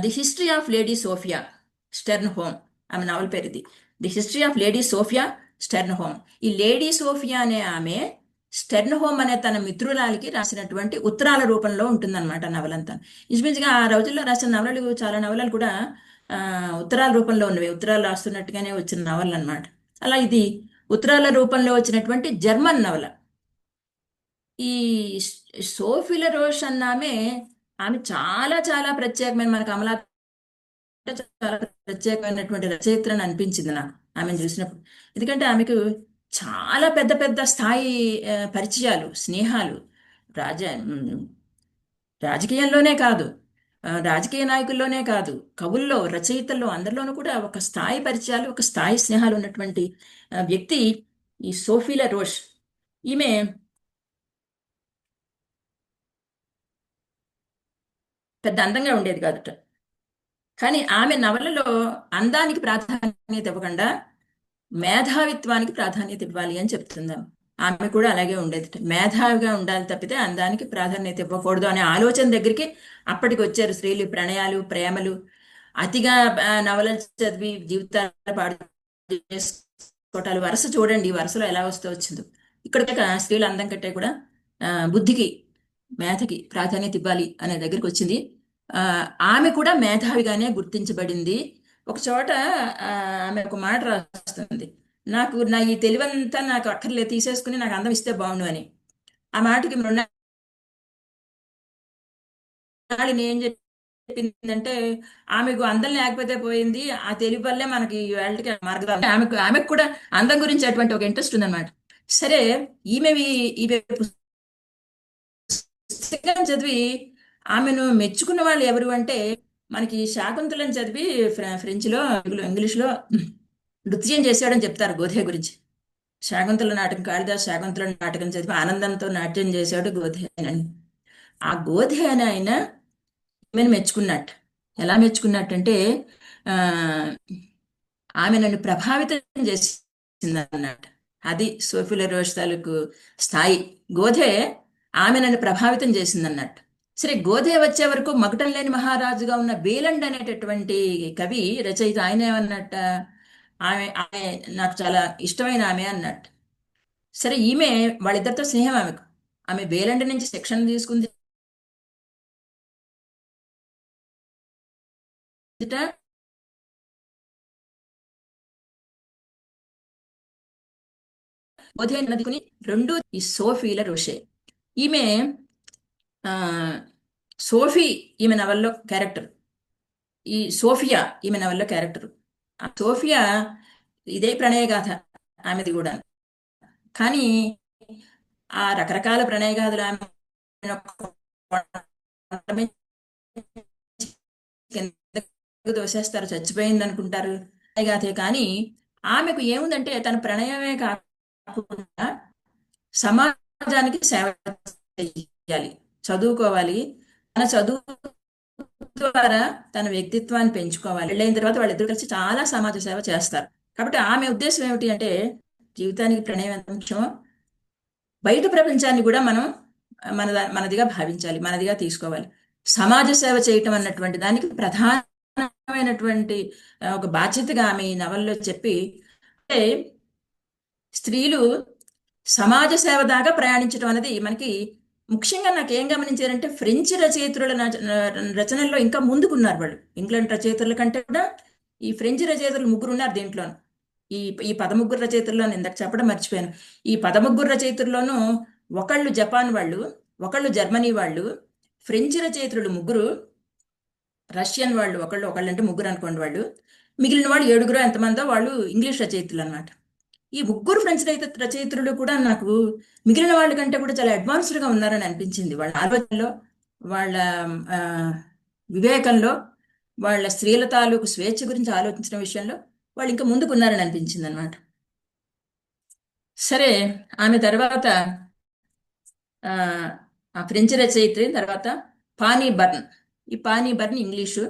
A: the history of lady Sophia Sternheim. ఆమె నవల పేరు ఇది, the history of lady Sophia Sternheim. ఈ లేడీ సోఫియా అనే ఆమె స్టెర్న్ హోమ్ అనే తన మిత్రురాలికి రాసినటువంటి ఉత్తరాల రూపంలో ఉంటుందన్నమాట నవలంతా. ఇంచుమించుగా ఆ రోజుల్లో రాసిన నవలలు, చాలా నవలలు కూడా ఉత్తరాల రూపంలో ఉన్నవి. ఉత్తరాలు రాస్తున్నట్టుగానే వచ్చిన నవలలు అనమాట. అలా ఇది ఉత్తరాల రూపంలో వచ్చినటువంటి జర్మన్ నవల. ఈ సోఫిల రోష్ అన్న ఆమె చాలా చాలా ప్రత్యేకమైన, మనకు అమలా చాలా ప్రత్యేకమైనటువంటి రచయిత్రని అనిపించింది నాకు ఆమెను చూసినప్పుడు. ఎందుకంటే ఆమెకు చాలా పెద్ద పెద్ద స్థాయి పరిచయాలు, స్నేహాలు, రాజ రాజకీయంలోనే కాదు, రాజకీయ నాయకుల్లోనే కాదు, కవుల్లో, రచయితల్లో, అందరిలోనూ కూడా ఒక స్థాయి పరిచయాలు, ఒక స్థాయి స్నేహాలు ఉన్నటువంటి వ్యక్తి ఈ సోఫీల రోష్. ఈమె పెద్ద అందంగా ఉండేది కాదుట, కానీ ఆమె నవలలో అందానికి ప్రాధాన్యత ఇవ్వకుండా మేధావిత్వానికి ప్రాధాన్యత ఇవ్వాలి అని చెప్తుందాం. ఆమె కూడా అలాగే ఉండేది. మేధావిగా ఉండాలి తప్పితే అందానికి ప్రాధాన్యత ఇవ్వకూడదు అనే ఆలోచన దగ్గరికి అప్పటికి వచ్చారు స్త్రీలు. ప్రణయాలు, ప్రేమలు, అతిగా నవలలు చదివి జీవితాలు పాడు చేసుకోవటాలు, వరుస చూడండి, వరుసలో ఎలా వస్తూ వచ్చిందో. ఇక్కడ స్త్రీల అందం కంటే కూడా బుద్ధికి, మేధకి ప్రాధాన్యత ఇవ్వాలి అనే దగ్గరికి వచ్చింది. ఆమె కూడా మేధావిగానే గుర్తించబడింది. ఒక చోట ఆమె ఒక మాట రాస్తుంది, నాకు నా ఈ తెలివంతా నాకు అక్కర్లేదు, తీసేసుకుని నాకు అందం ఇస్తే బాగుండు అని. ఆ మాటకి మృణాళిని ఏం చెప్పిందంటే, ఆమెకు అందం లేకపోతే పోయింది, ఆ తెలివి వల్లే మనకి వాళ్ళకి మార్గం. ఆమెకు కూడా అందం గురించి అటువంటి ఒక ఇంట్రెస్ట్ ఉందన్నమాట. సరే, ఈమె ఈమె పుస్తకం చదివి ఆమెను మెచ్చుకున్న వాళ్ళు ఎవరు అంటే, మనకి శాకుంతలం చదివి ఫ్రెంచ్లో, ఇంగ్లీష్లో నృత్యం చేశాడని చెప్తారు గోధే గురించి. శాకుంతల నాటకం, కాళిదాస్ శాకుంతల నాటకం చదివి ఆనందంతో నాట్యం చేశాడు గోధే అని. ఆ గోధే అని ఆయన ఈమెను మెచ్చుకున్నట్టు. ఎలా మెచ్చుకున్నట్టంటే ఆ, ఆమె నన్ను ప్రభావితం చేసింది అన్నట్టు. అది సోఫీల రోష్ తాలూకు స్థాయి. గోధే ఆమె నన్ను ప్రభావితం చేసిందన్నట్టు. సరే, గోధే వచ్చే వరకు మగటం లేని మహారాజుగా ఉన్న వేలండ్ అనేటటువంటి కవి రచయిత ఆయన ఏమన్నట్ట, ఆమె ఆమె నాకు చాలా ఇష్టమైన ఆమె అన్నట్టు. సరే, ఈమె వాళ్ళిద్దరితో స్నేహం ఆమెకు. ఆమె వేలండ్ నుంచి శిక్షణ తీసుకుంది. గోధే నదికుని రెండు ఈ సోఫీల రోషే. ఈమె ఆ సోఫీ ఈమె నవల్లో క్యారెక్టర్, ఈ సోఫియా ఈమె నవల్లో క్యారెక్టర్. ఆ సోఫియా ఇదే ప్రణయగాథ ఆమెది కూడా. కానీ ఆ రకరకాల ప్రణయగాథలు ఆమె కిందకు దోసేస్తారు, చచ్చిపోయింది అనుకుంటారు ప్రణయగాథే. కానీ ఆమెకు ఏముందంటే తన ప్రణయమే కాకుండా సమాజానికి సేవ చేయాలి, చదువుకోవాలి. తన చదువు ద్వారా తన వ్యక్తిత్వాన్ని పెంచుకోవాలి. పెళ్ళైన తర్వాత వాళ్ళిద్దరు కలిసి చాలా సమాజ సేవ చేస్తారు. కాబట్టి ఆమె ఉద్దేశం ఏమిటి అంటే, జీవితానికి ప్రణయం ఎంత ముఖ్యమో బయట ప్రపంచాన్ని కూడా మనం మనదిగా భావించాలి, మనదిగా తీసుకోవాలి. సమాజ సేవ చేయటం అన్నటువంటి దానికి ప్రధానమైనటువంటి ఒక బాధ్యతగా ఆమె ఈ నవల్లో చెప్పి, అంటే స్త్రీలు సమాజ సేవ దాకా ప్రయాణించడం అనేది మనకి ముఖ్యంగా నాకు ఏం గమనించారంటే, ఫ్రెంచ్ రచయిత్రుల రచనల్లో ఇంకా ముందుకున్నారు వాళ్ళు. ఇంగ్లాండ్ రచయితల కంటే కూడా ఈ ఫ్రెంచ్ రచయితలు ముగ్గురు ఉన్నారు దీంట్లో. ఈ ఈ 13 రచయితల్లో నేను ఇందాక చెప్పడం మర్చిపోయాను. ఈ 13 రచయితల్లోనూ ఒకళ్ళు జపాన్ వాళ్ళు, ఒకళ్ళు జర్మనీ వాళ్ళు, ఫ్రెంచ్ రచయిత్రులు ముగ్గురు, రష్యన్ వాళ్ళు ఒకళ్ళు, ఒకళ్ళు అంటే ముగ్గురు అనుకోండి వాళ్ళు, మిగిలిన వాళ్ళు ఏడుగురు ఎంతమందో వాళ్ళు ఇంగ్లీష్ రచయితలు అనమాట. ఈ ముగ్గురు ఫ్రెంచ్ రచయిత్రులు కూడా నాకు మిగిలిన వాళ్ళ కంటే కూడా చాలా అడ్వాన్స్డ్గా ఉన్నారని అనిపించింది. వాళ్ళ ఆలోచనలో, వాళ్ళ ఆ, వివేకంలో, వాళ్ళ స్త్రీల తాలూకు స్వేచ్ఛ గురించి ఆలోచించిన విషయంలో వాళ్ళు ఇంకా ముందుకున్నారని అనిపించింది అనమాట. సరే, ఆమె తర్వాత ఆ ఆ ఫ్రెంచ్ రచయిత్రి తర్వాత పానీ బర్న్. ఈ పానీ బర్న్ ఇంగ్లీషు.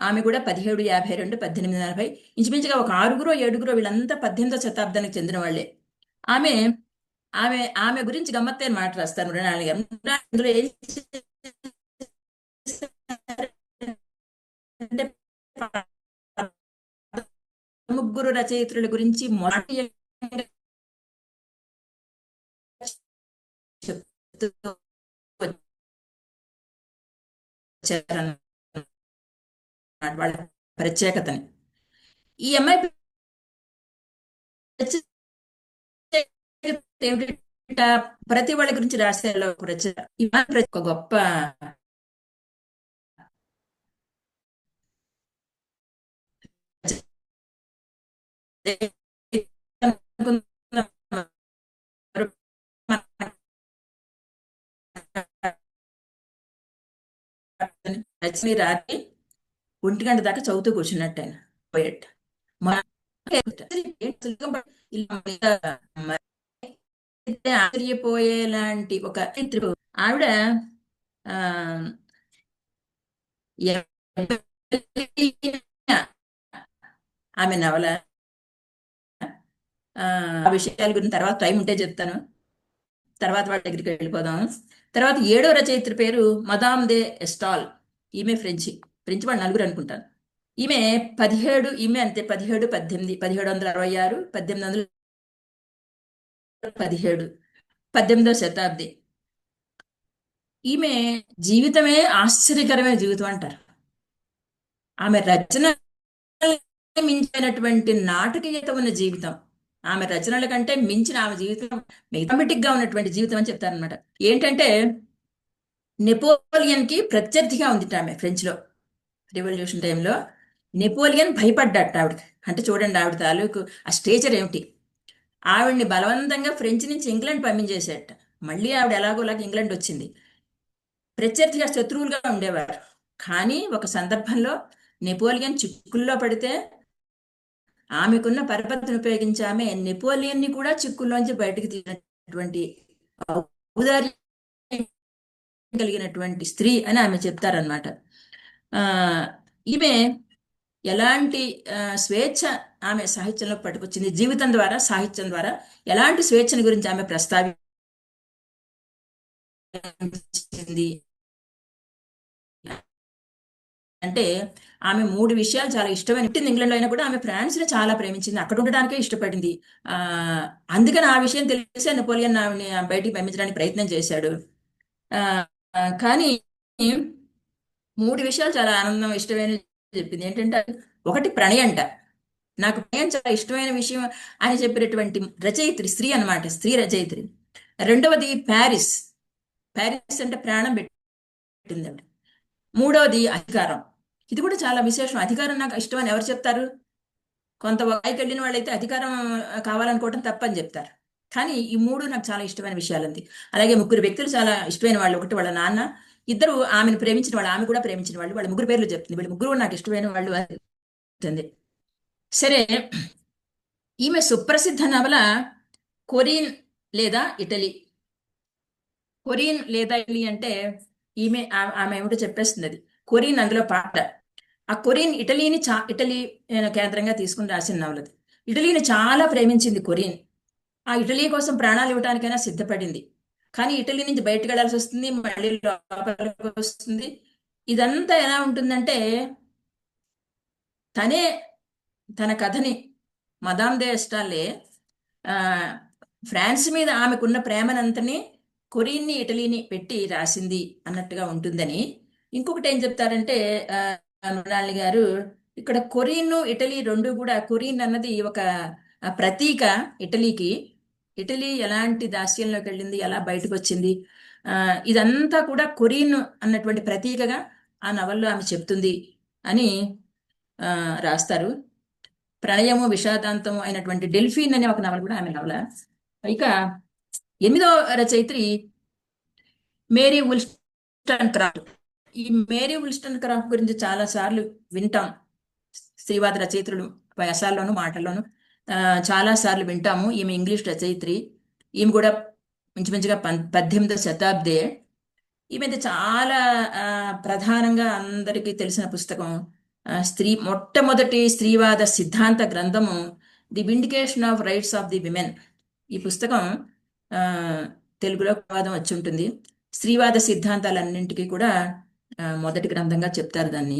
A: ఆమె కూడా 1752 1840, ఇంచుమించుగా ఒక ఆరుగురో ఏడుగురో వీళ్ళంతా 18వ శతాబ్దానికి చెందిన వాళ్ళే. ఆమె ఆమె ఆమె గురించి గమ్మత్తైన మాట రాస్తారు మృణాళి గారు. అందులో ఏం చేశారంటే, ముగ్గురు రచయిత్రుల గురించి మొదటి చెప్తూ వచ్చారన్నమాట వాళ్ళ ప్రత్యేకతని. ఈ అమ్మాయి ప్రత్యేకత ఏమిటంటే, ప్రతి వాళ్ళ గురించి రాసేలో ప్రత్యేక ఒక గొప్ప రచన రాత్రి 1 గంట దాకా చదువుతూ కూర్చున్నట్టు ఆయన పోయేట. ఆశ్చర్యపోయేలాంటి ఒక ఆవిడ ఆ ఆమె నవల ఆ విషయాల గురించి తర్వాత టైం ఉంటే చెప్తాను. తర్వాత వాళ్ళ దగ్గరికి వెళ్ళిపోదాం. తర్వాత 7వ రచయిత్రి పేరు మదామ్ దే ఎస్టాల్. ఈమె ఫ్రెంచ్ వాళ్ళు నలుగురు అనుకుంటాను. ఈమె 17, ఈమె అంతే 17, 18, 1766, 1817, 18వ శతాబ్ది. ఈమె జీవితమే ఆశ్చర్యకరమైన జీవితం అంటారు. ఆమె రచన మించినటువంటి నాటకీయత ఉన్న జీవితం. ఆమె రచనల కంటే మించిన ఆమె జీవితం మెథమెటిక్ గా ఉన్నటువంటి జీవితం అని చెప్తారనమాట. ఏంటంటే, నెపోలియన్ కి ప్రత్యర్థిగా ఉంది ఆమె ఫ్రెంచ్ లో. రివల్యూషన్ టైంలో నెపోలియన్ భయపడ్డట ఆవిడకి. అంటే చూడండి ఆవిడ తాలూకు ఆ స్టేచర్ ఏమిటి. ఆవిడ్ని బలవంతంగా ఫ్రెంచ్ నుంచి ఇంగ్లాండ్ పంపించేసేట. మళ్ళీ ఆవిడ ఎలాగోలాగా ఇంగ్లాండ్ వచ్చింది. ప్రత్యర్థిగా శత్రువులుగా ఉండేవారు. కానీ ఒక సందర్భంలో నెపోలియన్ చిక్కుల్లో పడితే ఆమెకున్న పరపతిని ఉపయోగించి ఆమె నెపోలియన్ ని కూడా చిక్కుల్లోంచి బయటకు తీసినటువంటి ఔదార్యం కలిగినటువంటి స్త్రీ అని ఆమె చెప్తారనమాట. ఈమె ఎలాంటి స్వేచ్ఛ ఆమె సాహిత్యంలో పట్టుకొచ్చింది, జీవితం ద్వారా సాహిత్యం ద్వారా ఎలాంటి స్వేచ్ఛని గురించి ఆమె ప్రస్తావించింది అంటే, ఆమె మూడు విషయాలు చాలా ఇష్టమైన, పుట్టింది ఇంగ్లాండ్లో అయినా కూడా ఆమె ఫ్రాన్స్ని చాలా ప్రేమించింది, అక్కడ ఉండడానికే ఇష్టపడింది. ఆ అందుకని ఆ విషయం తెలిసే నెపోలియన్ ఆమెని బయటికి పంపించడానికి ప్రయత్నం చేశాడు. ఆ కానీ మూడు విషయాలు చాలా ఆనందం ఇష్టమైన చెప్పింది. ఏంటంటే, ఒకటి ప్రణయంట, నాకు ప్రణయం చాలా ఇష్టమైన విషయం అని చెప్పినటువంటి రచయిత్రి, స్త్రీ అన్నమాట, స్త్రీ రచయిత్రి. రెండవది ప్యారిస్, ప్యారిస్ అంటే ప్రాణం పెట్టిందండి. మూడవది అధికారం, ఇది కూడా చాలా విశేషం. అధికారం నాకు ఇష్టం అని ఎవరు చెప్తారు? కొంత వయకి వెళ్ళిన వాళ్ళైతే అధికారం కావాలనుకోవటం తప్పని చెప్తారు. కానీ ఈ మూడు నాకు చాలా ఇష్టమైన విషయాలంది. అలాగే ముగ్గురు వ్యక్తులు చాలా ఇష్టమైన వాళ్ళు. ఒకటి వాళ్ళ నాన్న, ఇద్దరు ఆమెను ప్రేమించిన వాళ్ళు, ఆమె కూడా ప్రేమించిన వాళ్ళు. వాళ్ళ ముగ్గురు పేర్లు చెప్తుంది. వీళ్ళు ముగ్గురు నాకు ఇష్టమైన వాళ్ళు అవుతుంది. సరే, ఈమె సుప్రసిద్ధ నవల కొరియన్ లేదా ఇటలీ. కొరియన్ లేదా ఇటలీ అంటే ఆమె ఏమిటో చెప్పేస్తుంది. అది కొరియన్, అందులో పాట. ఆ కొరియన్ ఇటలీని ఇటలీ కేంద్రంగా తీసుకుని రాసిన నవలది. ఇటలీని చాలా ప్రేమించింది కొరియన్. ఆ ఇటలీ కోసం ప్రాణాలు ఇవ్వడానికైనా సిద్ధపడింది. కానీ ఇటలీ నుంచి బయటకు వెళ్ళాల్సి వస్తుంది, మళ్ళీ లోపలికి వస్తుంది. ఇదంతా ఎలా ఉంటుందంటే, తనే తన కథని మదామ్ దే ఎస్టాలే ఫ్రాన్స్ మీద ఆమెకున్న ప్రేమనంతని కొరియన్ని ఇటలీని పెట్టి రాసింది అన్నట్టుగా ఉంటుందని. ఇంకొకటి ఏం చెప్తారంటే మృణాళి గారు, ఇక్కడ కొరియన్ ఇటలీ రెండు కూడా, కొరియన్ అన్నది ఒక ప్రతీక ఇటలీకి. ఇటలీ ఎలాంటి దాస్యంలోకి వెళ్ళింది, ఎలా బయటకు వచ్చింది, ఇదంతా కూడా కొరియన్ అన్నటువంటి ప్రతీకగా ఆ నవల్లో ఆమె చెప్తుంది అని రాస్తారు. ప్రణయము విషాదాంతము అయినటువంటి డెల్ఫిన్ అనే ఒక నవల కూడా ఆమె నవల. ఇక ఎనిమిదో రచయిత్రి మేరీ ఉల్స్టన్ క్రాఫ్ట్. ఈ మేరీ ఉల్స్టన్ క్రాఫ్ట్ గురించి చాలా సార్లు వింటాం, స్త్రీవాద రచయిత్రులు వ్యాసాల్లోనూ మాటల్లోనూ చాలా సార్లు వింటాము. ఈమె ఇంగ్లీష్ రచయిత్రి. ఈమె కూడా మంచిగా 18వ శతాబ్దే. ఈమెది చాలా ప్రధానంగా అందరికీ తెలిసిన పుస్తకం మొట్టమొదటి స్త్రీవాద సిద్ధాంత గ్రంథము the vindication of rights of the women. ఈ పుస్తకం తెలుగులో అనువాదం వచ్చి ఉంటుంది. స్త్రీవాద సిద్ధాంతాలన్నింటికి కూడా మొదటి గ్రంథంగా చెప్తారు దాన్ని.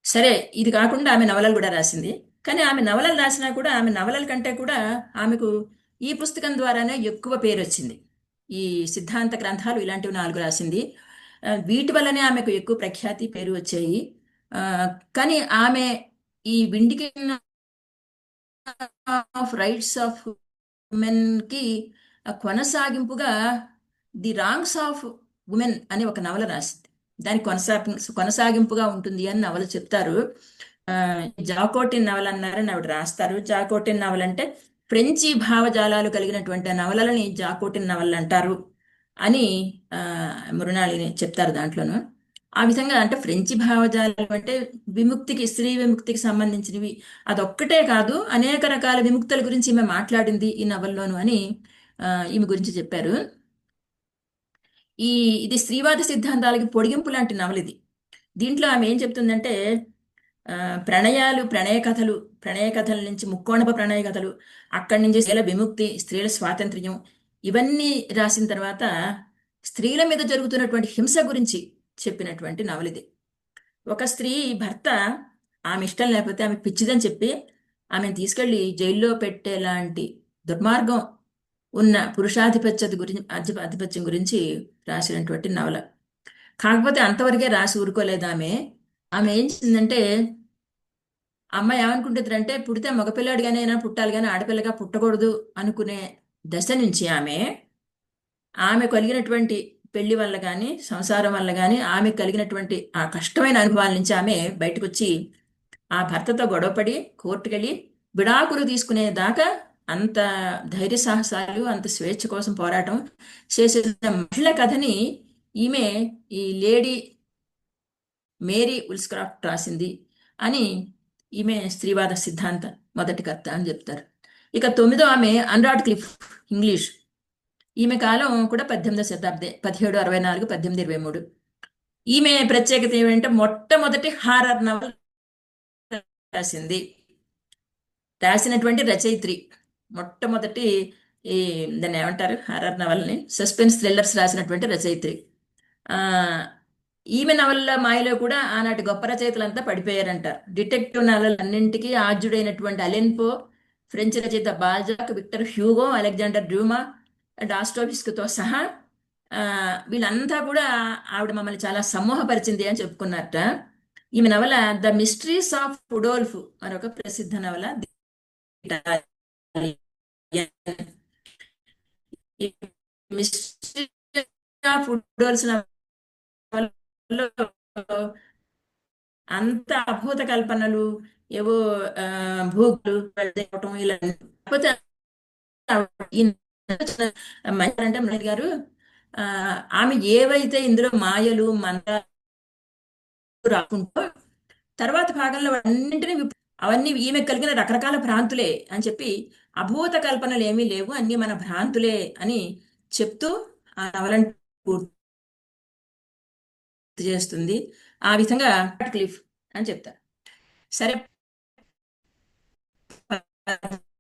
A: సరే, ఇది కాకుండా ఆమె నవలలు కూడా రాసింది. కానీ ఆమె నవలలు రాసినా కూడా, ఆమె నవలల కంటే కూడా ఆమెకు ఈ పుస్తకం ద్వారానే ఎక్కువ పేరు వచ్చింది. ఈ సిద్ధాంత గ్రంథాలు ఇలాంటివి 4 రాసింది. వీటి వల్లనే ఆమెకు ఎక్కువ ప్రఖ్యాతి, పేరు వచ్చాయి. కానీ ఆమె ఈ vindication of rights of women కి కొనసాగింపుగా ది రాంగ్స్ ఆఫ్ ఉమెన్ అనే ఒక నవల రాసింది. దానికి కొనసాగింపుగా ఉంటుంది అని నవల చెప్తారు. జాకోటిన్ నవల అన్నారని ఆవిడ రాస్తారు. జాకోటిన్ నవల అంటే ఫ్రెంచి భావజాలాలు కలిగినటువంటి నవలలని జాకోటిన్ నవలలు అంటారు అని మృణాళిని చెప్తారు దాంట్లోనూ. ఆ విధంగా అంటే ఫ్రెంచి భావజాలం అంటే విముక్తికి, స్త్రీ విముక్తికి సంబంధించినవి. అదొక్కటే కాదు, అనేక రకాల విముక్తుల గురించి ఈమె మాట్లాడింది ఈ నవల్లోను అని ఈమె గురించి చెప్పారు. ఇది స్త్రీవాద సిద్ధాంతాలకి పొడిగింపు లాంటి నవల ఇది. దీంట్లో ఆమె ఏం చెప్తుందంటే, ప్రణయ కథల నుంచి ముక్కోణప ప్రణయ కథలు, అక్కడి నుంచి స్త్రీల విముక్తి, స్త్రీల స్వాతంత్ర్యం, ఇవన్నీ రాసిన తర్వాత స్త్రీల మీద జరుగుతున్నటువంటి హింస గురించి చెప్పినటువంటి నవలిది. ఒక స్త్రీ భర్త ఆమె ఇష్టం లేకపోతే, ఆమె పిచ్చిదని చెప్పి ఆమెను తీసుకెళ్లి జైల్లో పెట్టేలాంటి దుర్మార్గం ఉన్న ఆధిపత్యం గురించి రాసినటువంటి నవల. కాకపోతే అంతవరకే రాసి ఊరుకోలేదు ఆమె. ఏం చేసిందంటే, అమ్మాయి ఏమనుకుంటుందంటే, పుడితే మగపిల్లాడిగానే పుట్టాలి కానీ ఆడపిల్లగా పుట్టకూడదు అనుకునే దశ నుంచి ఆమె కలిగినటువంటి పెళ్లి వల్ల కానీ, సంసారం వల్ల కానీ, ఆమె కలిగినటువంటి ఆ కష్టమైన అనుభవాల నుంచి ఆమె బయటకు వచ్చి ఆ భర్తతో గొడవపడి కోర్టుకెళ్ళి విడాకులు తీసుకునేదాకా అంత ధైర్య సాహసాలు, అంత స్వేచ్ఛ కోసం పోరాటం చేసిన మహిళ కథని ఈమె, ఈ లేడీ మేరీ ఉల్స్క్రాఫ్ట్ రాసింది అని ఈమె స్త్రీవాద సిద్ధాంత మొదటి కర్త అని చెప్తారు. ఇక 9వ ఆమె అన్రాడ్ క్లిఫ్, ఇంగ్లీష్. ఈమె కాలం కూడా 18వ శతాబ్దే, 1764 1823. ఈమె ప్రత్యేకత ఏమంటే మొట్టమొదటి హారర్ నవల రాసింది, రాసినటువంటి రచయిత్రి. మొట్టమొదటి ఈ దాన్ని ఏమంటారు, హారర్ నవల్ని, సస్పెన్స్ థ్రిల్లర్స్ రాసినటువంటి రచయిత్రి. ఆ ఈమె నవల మాయలో కూడా ఆనాటి గొప్ప రచయితలంతా పడిపోయారంట. డిటెక్టివ్ నవలన్నింటికీ ఆద్యుడైనటువంటి అలెన్ పో, ఫ్రెంచ్ రచయిత Balzac, Victor Hugo, Alexander Dumas, డాస్టోవిస్కుతో సహా వీళ్ళంతా కూడా ఆవిడ మమ్మల్ని చాలా సమ్మోహపరిచింది అని చెప్పుకున్నారట. ఈమె నవల ద మిస్టరీస్ ఆఫ్ రుడోల్ఫ్ మరొక ప్రసిద్ధ నవల. ఈ మిస్టరీ ఆఫ్ రుడోల్ఫ్ నవలలో అంత అభూత కల్పనలు, ఏవో భూగులు ఇలా. కాకపోతే అంటే మహేష్ గారు, ఆమె ఏవైతే ఇందులో మాయలు మంత్రాలు రాకుంటో తర్వాత భాగంలో అన్నింటినీ అవన్నీ ఈమె కలిగిన రకరకాల భ్రాంతులే అని చెప్పి, అభూత కల్పనలు ఏమీ లేవు, అన్ని మన భ్రాంతులే అని చెప్తూ ఆ నవలను పూర్తి చేస్తుంది. ఆ విధంగా క్లిఫ్ అని చెప్తారు. సరే,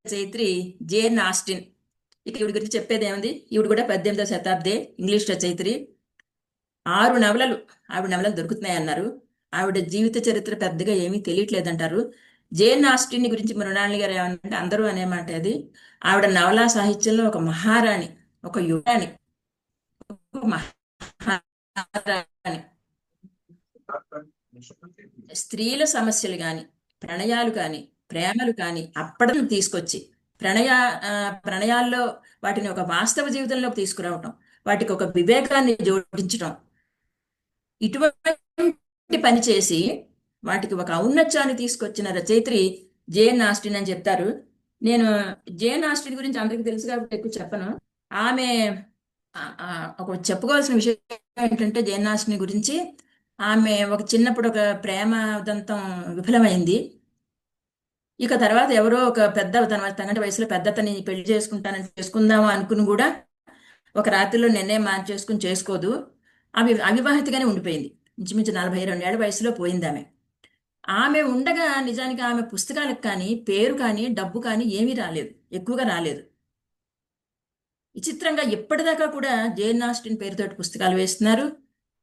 A: రచయిత్రి జేన్ ఆస్టిన్. ఇక ఈవిడ గురించి చెప్పేది ఏముంది, ఈవిడ కూడా 18వ శతాబ్దే ఇంగ్లీష్ రచయిత్రి. 6 నవలలు, ఆవిడ నవలలు దొరుకుతున్నాయి అన్నారు. ఆవిడ జీవిత చరిత్ర పెద్దగా ఏమీ తెలియట్లేదంటారు. జేన్ ఆస్టిన్ గురించి మృణాళి గారు ఏమన్నంటే, అందరూ అనే మాట అది, ఆవిడ నవలా సాహిత్యంలో ఒక మహారాణి, ఒక యుగాని, ఒక మహారాణి. స్త్రీల సమస్యలు కానీ, ప్రణయాలు కానీ, ప్రేమలు కానీ అప్పటిని తీసుకొచ్చి ప్రణయాల్లో వాటిని ఒక వాస్తవ జీవితంలోకి తీసుకురావటం, వాటికి ఒక వివేకాన్ని జోడించటం, ఇటువంటి పని చేసి వాటికి ఒక ఔన్నత్యాన్ని తీసుకొచ్చిన రచయిత్రి జేన్ ఆస్టిన్ అని చెప్తారు. నేను జేన్ ఆస్టిన్ గురించి అందరికీ తెలుసు కాబట్టి ఎక్కువ చెప్పను. ఆమె ఒక చెప్పుకోవాల్సిన విషయం ఏంటంటే, జేన్ ఆస్టిన్ గురించి, ఆమె ఒక చిన్నప్పుడు ఒక ప్రేమ దంతం విఫలమైంది. ఇక తర్వాత ఎవరో ఒక పెద్ద తనకంటే వయసులో పెద్దతని పెళ్లి చేసుకుందాము అనుకుని కూడా ఒక రాత్రిలో నిర్ణయం మార్చేసుకుని చేసుకోదు. అవివాహితగానే ఉండిపోయింది. ఇంచుమించు 42 ఏళ్ల వయసులో పోయింది ఆమె. ఆమె ఉండగా నిజానికి ఆమె పుస్తకాలకు కానీ, పేరు కానీ, డబ్బు కానీ ఏమీ రాలేదు, ఎక్కువగా రాలేదు. విచిత్రంగా ఇప్పటిదాకా కూడా జేన్ ఆస్టిన్ పేరుతోటి పుస్తకాలు వేస్తున్నారు.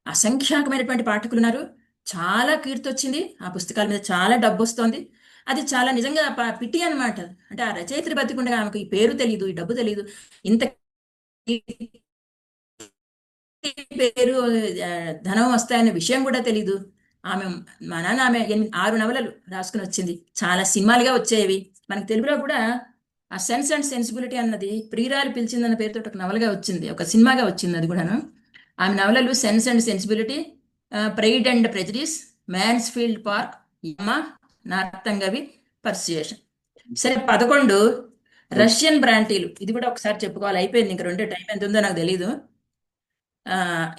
A: అసంఖ్యాకమైనటువంటి పాఠకులు ఉన్నారు. చాలా కీర్తి వచ్చింది, ఆ పుస్తకాల మీద చాలా డబ్బు వస్తోంది. అది చాలా నిజంగా పిటి అనమాట. అంటే ఆ రచయిత్రి బతికుండగా ఆమెకు ఈ పేరు తెలియదు, ఈ డబ్బు తెలియదు, ఇంత పేరు ధనం వస్తాయనే విషయం కూడా తెలీదు. ఆమె మా నాన్న ఆమె 6 నవలలు రాసుకుని వచ్చింది. చాలా సినిమాలుగా వచ్చేవి. మనకి తెలుగులో కూడా ఆ సెన్స్ అండ్ సెన్సిబిలిటీ అన్నది ప్రియురాలు పిలిచిందన్న పేరుతో ఒక నవలగా వచ్చింది, ఒక సినిమాగా వచ్చింది అది కూడాను. ఆమె నవలలు sense and sensibility, pride and prejudice, Mansfield park, Emma, Northanger Abbey, persuasion. సరే, 11 రష్యన్ బ్రాంటీలు. ఇది కూడా ఒకసారి చెప్పుకోవాలి, అయిపోయింది ఇంక రెండో. టైం ఎంత ఉందో నాకు తెలీదు.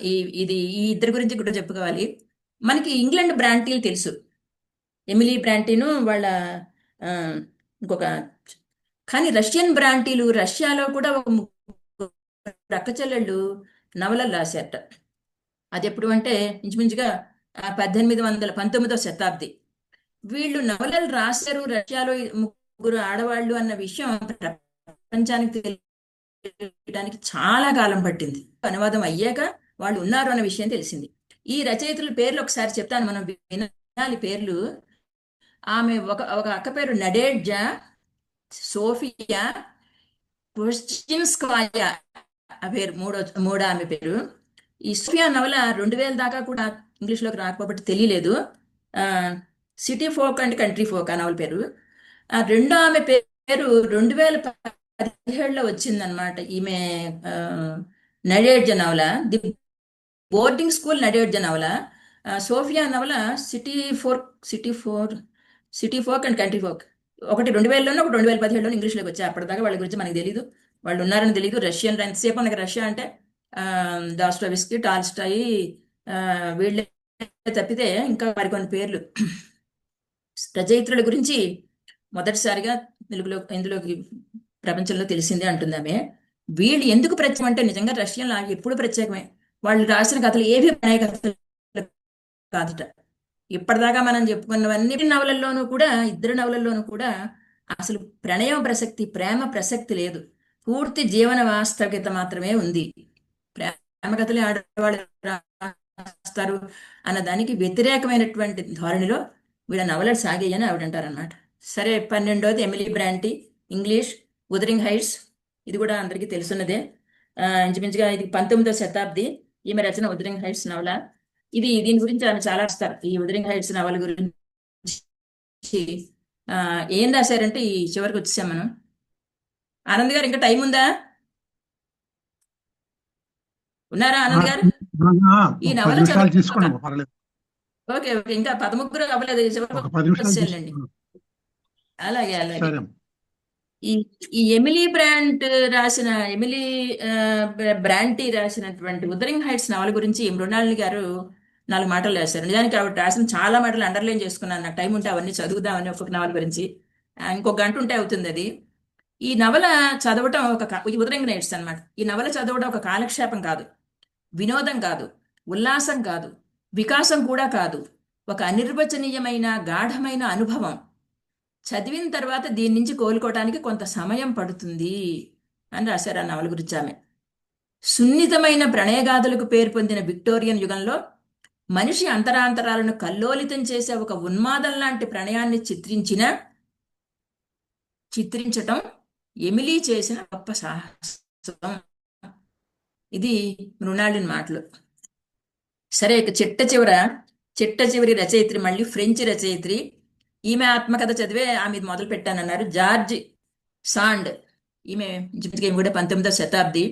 A: ఈ ఇద్దరి గురించి కూడా చెప్పుకోవాలి. మనకి ఇంగ్లాండ్ బ్రాంటీలు తెలుసు, ఎమిలీ బ్రాంటీను వాళ్ళ ఇంకొక. కానీ రష్యన్ బ్రాంటీలు, రష్యాలో కూడా ఒక రక్కచెల్లెళ్ళు నవలలు రాశారట. అది ఎప్పుడు అంటే ఇంచుమించుగా 1919వ శతాబ్ది. వీళ్ళు నవలలు రాశారు రష్యాలో, 3 ఆడవాళ్ళు అన్న విషయం ప్రపంచానికి తెలియడానికి చాలా కాలం పట్టింది. అనువాదం అయ్యాక వాళ్ళు ఉన్నారు అన్న విషయం తెలిసింది. ఈ రచయితల పేర్లు ఒకసారి చెప్తాను, మనం వినాలి పేర్లు. ఆమె ఒక అక్క పేరు నడేడ్జా సోఫియా పుష్చిన్స్కాయా, ఆ పేరు మూడో ఆమె పేరు. ఈ సోఫియా నవల 2000 దాకా కూడా ఇంగ్లీష్లోకి రాకపోబట్టి తెలియలేదు. City folk and country folk ఆ నవల పేరు. రెండో ఆమె పేరు 2017లో వచ్చిందనమాట. ఈమె నడేడ్జ నవల ది బోర్డింగ్ స్కూల్ నడేడ్జ నవల. సోఫియా నవల city folk and country folk. ఒకటి 2000లోనూ, ఒకటి 2017లోనూ ఇంగ్లీష్లోకి వచ్చాయి. అప్పటిదాకా వాళ్ళ గురించి మనకు తెలియదు, వాళ్ళు ఉన్నారని తెలియదు. రష్యన్, ఎంతసేపు మనకి రష్యా అంటే డాస్టోవిస్కీ, టాల్స్టాయి, వీళ్ళే తప్పితే ఇంకా మరికొన్ని పేర్లు. రచయిత్రుల గురించి మొదటిసారిగా ఇందులోకి ప్రపంచంలో తెలిసిందే అంటుంది ఆమె. వీళ్ళు ఎందుకు ప్రత్యేకం అంటే, నిజంగా రష్యన్లు ఎప్పుడు ప్రత్యేకమే. వాళ్ళు రాసిన కథలు ఏవి ప్రణయ కథలు కాదుట. ఇప్పటిదాకా మనం చెప్పుకున్నవన్నీ నవలల్లోనూ కూడా, ఇద్దరు నవలల్లోనూ కూడా అసలు ప్రణయం ప్రసక్తి, ప్రేమ ప్రసక్తి లేదు. పూర్తి జీవన వాస్తవికత మాత్రమే ఉంది. ప్రేమ కథలే ఆడవాళ్ళు రాస్తారు అన్న దానికి వ్యతిరేకమైనటువంటి ధోరణిలో వీళ్ళ నవలలు సాగాయని ఆవిడంటారనమాట. సరే, 12వది Emily Bronte, English, wuthering heights. ఇది కూడా అందరికీ తెలుసున్నదే. ఇంచుమించుగా ఇది 19వ శతాబ్ది ఈమె రచన wuthering హైట్స్ నవల. దీని గురించి ఆమె చాలా రాస్తారు. ఈ wuthering హైట్స్ నవల గురించి ఏం రాశారంటే, ఈ చివరికి వచ్చేసాం మనం. ఆనంద్ గారు, ఇంకా టైం ఉందా? ఉన్నారా ఆనంద్ గారు? ఈ నవల చదువు. ఓకే, ఓకే, ఇంకా 13 అవ్వలేదు, చివరికి. అలాగే, అలాగే. ఈ ఈ ఎమిలీ బ్రాంటీ రాసినటువంటి wuthering హైట్స్ నవల గురించి మృణాలిని గారు 4 మాటలు రాశారు. నిజానికి ఆవిడ రాసిన చాలా మాటలు అండర్లైన్ చేసుకున్నాను. నాకు టైం ఉంటే అవన్నీ చదువుదామని ఒక్కొక్క నవల గురించి. ఇంకొక గంట ఉంటే అవుతుంది అది. ఈ నవల చదవటం wuthering హైట్స్ అన్నమాట. ఈ నవల చదవడం ఒక కాలక్షేపం కాదు, వినోదం కాదు, ఉల్లాసం కాదు, వికాసం కూడా కాదు. ఒక అనిర్వచనీయమైన గాఢమైన అనుభవం. చదివిన తర్వాత దీని నుంచి కోలుకోవడానికి కొంత సమయం పడుతుంది అని రాశారు ఆ నవల గురించి ఆమె. సున్నితమైన ప్రణయగాథలకు పేరు పొందిన విక్టోరియన్ యుగంలో మనిషి అంతరాంతరాలను కల్లోలితం చేసే ఒక ఉన్మాదం లాంటి ప్రణయాన్ని చిత్రించటం ఎమిలీ చేసిన గొప్ప సాహసం. ఇది మృణాళిని మాటలు. సరే, ఇక చిట్ట చివరి రచయిత్రి, మళ్ళీ ఫ్రెంచ్ రచయిత్రి. ఈమె ఆత్మకథ చదివే ఆమె ఇది మొదలు పెట్టానన్నారు. George sand. ఈమె 19వ శతాబ్ది.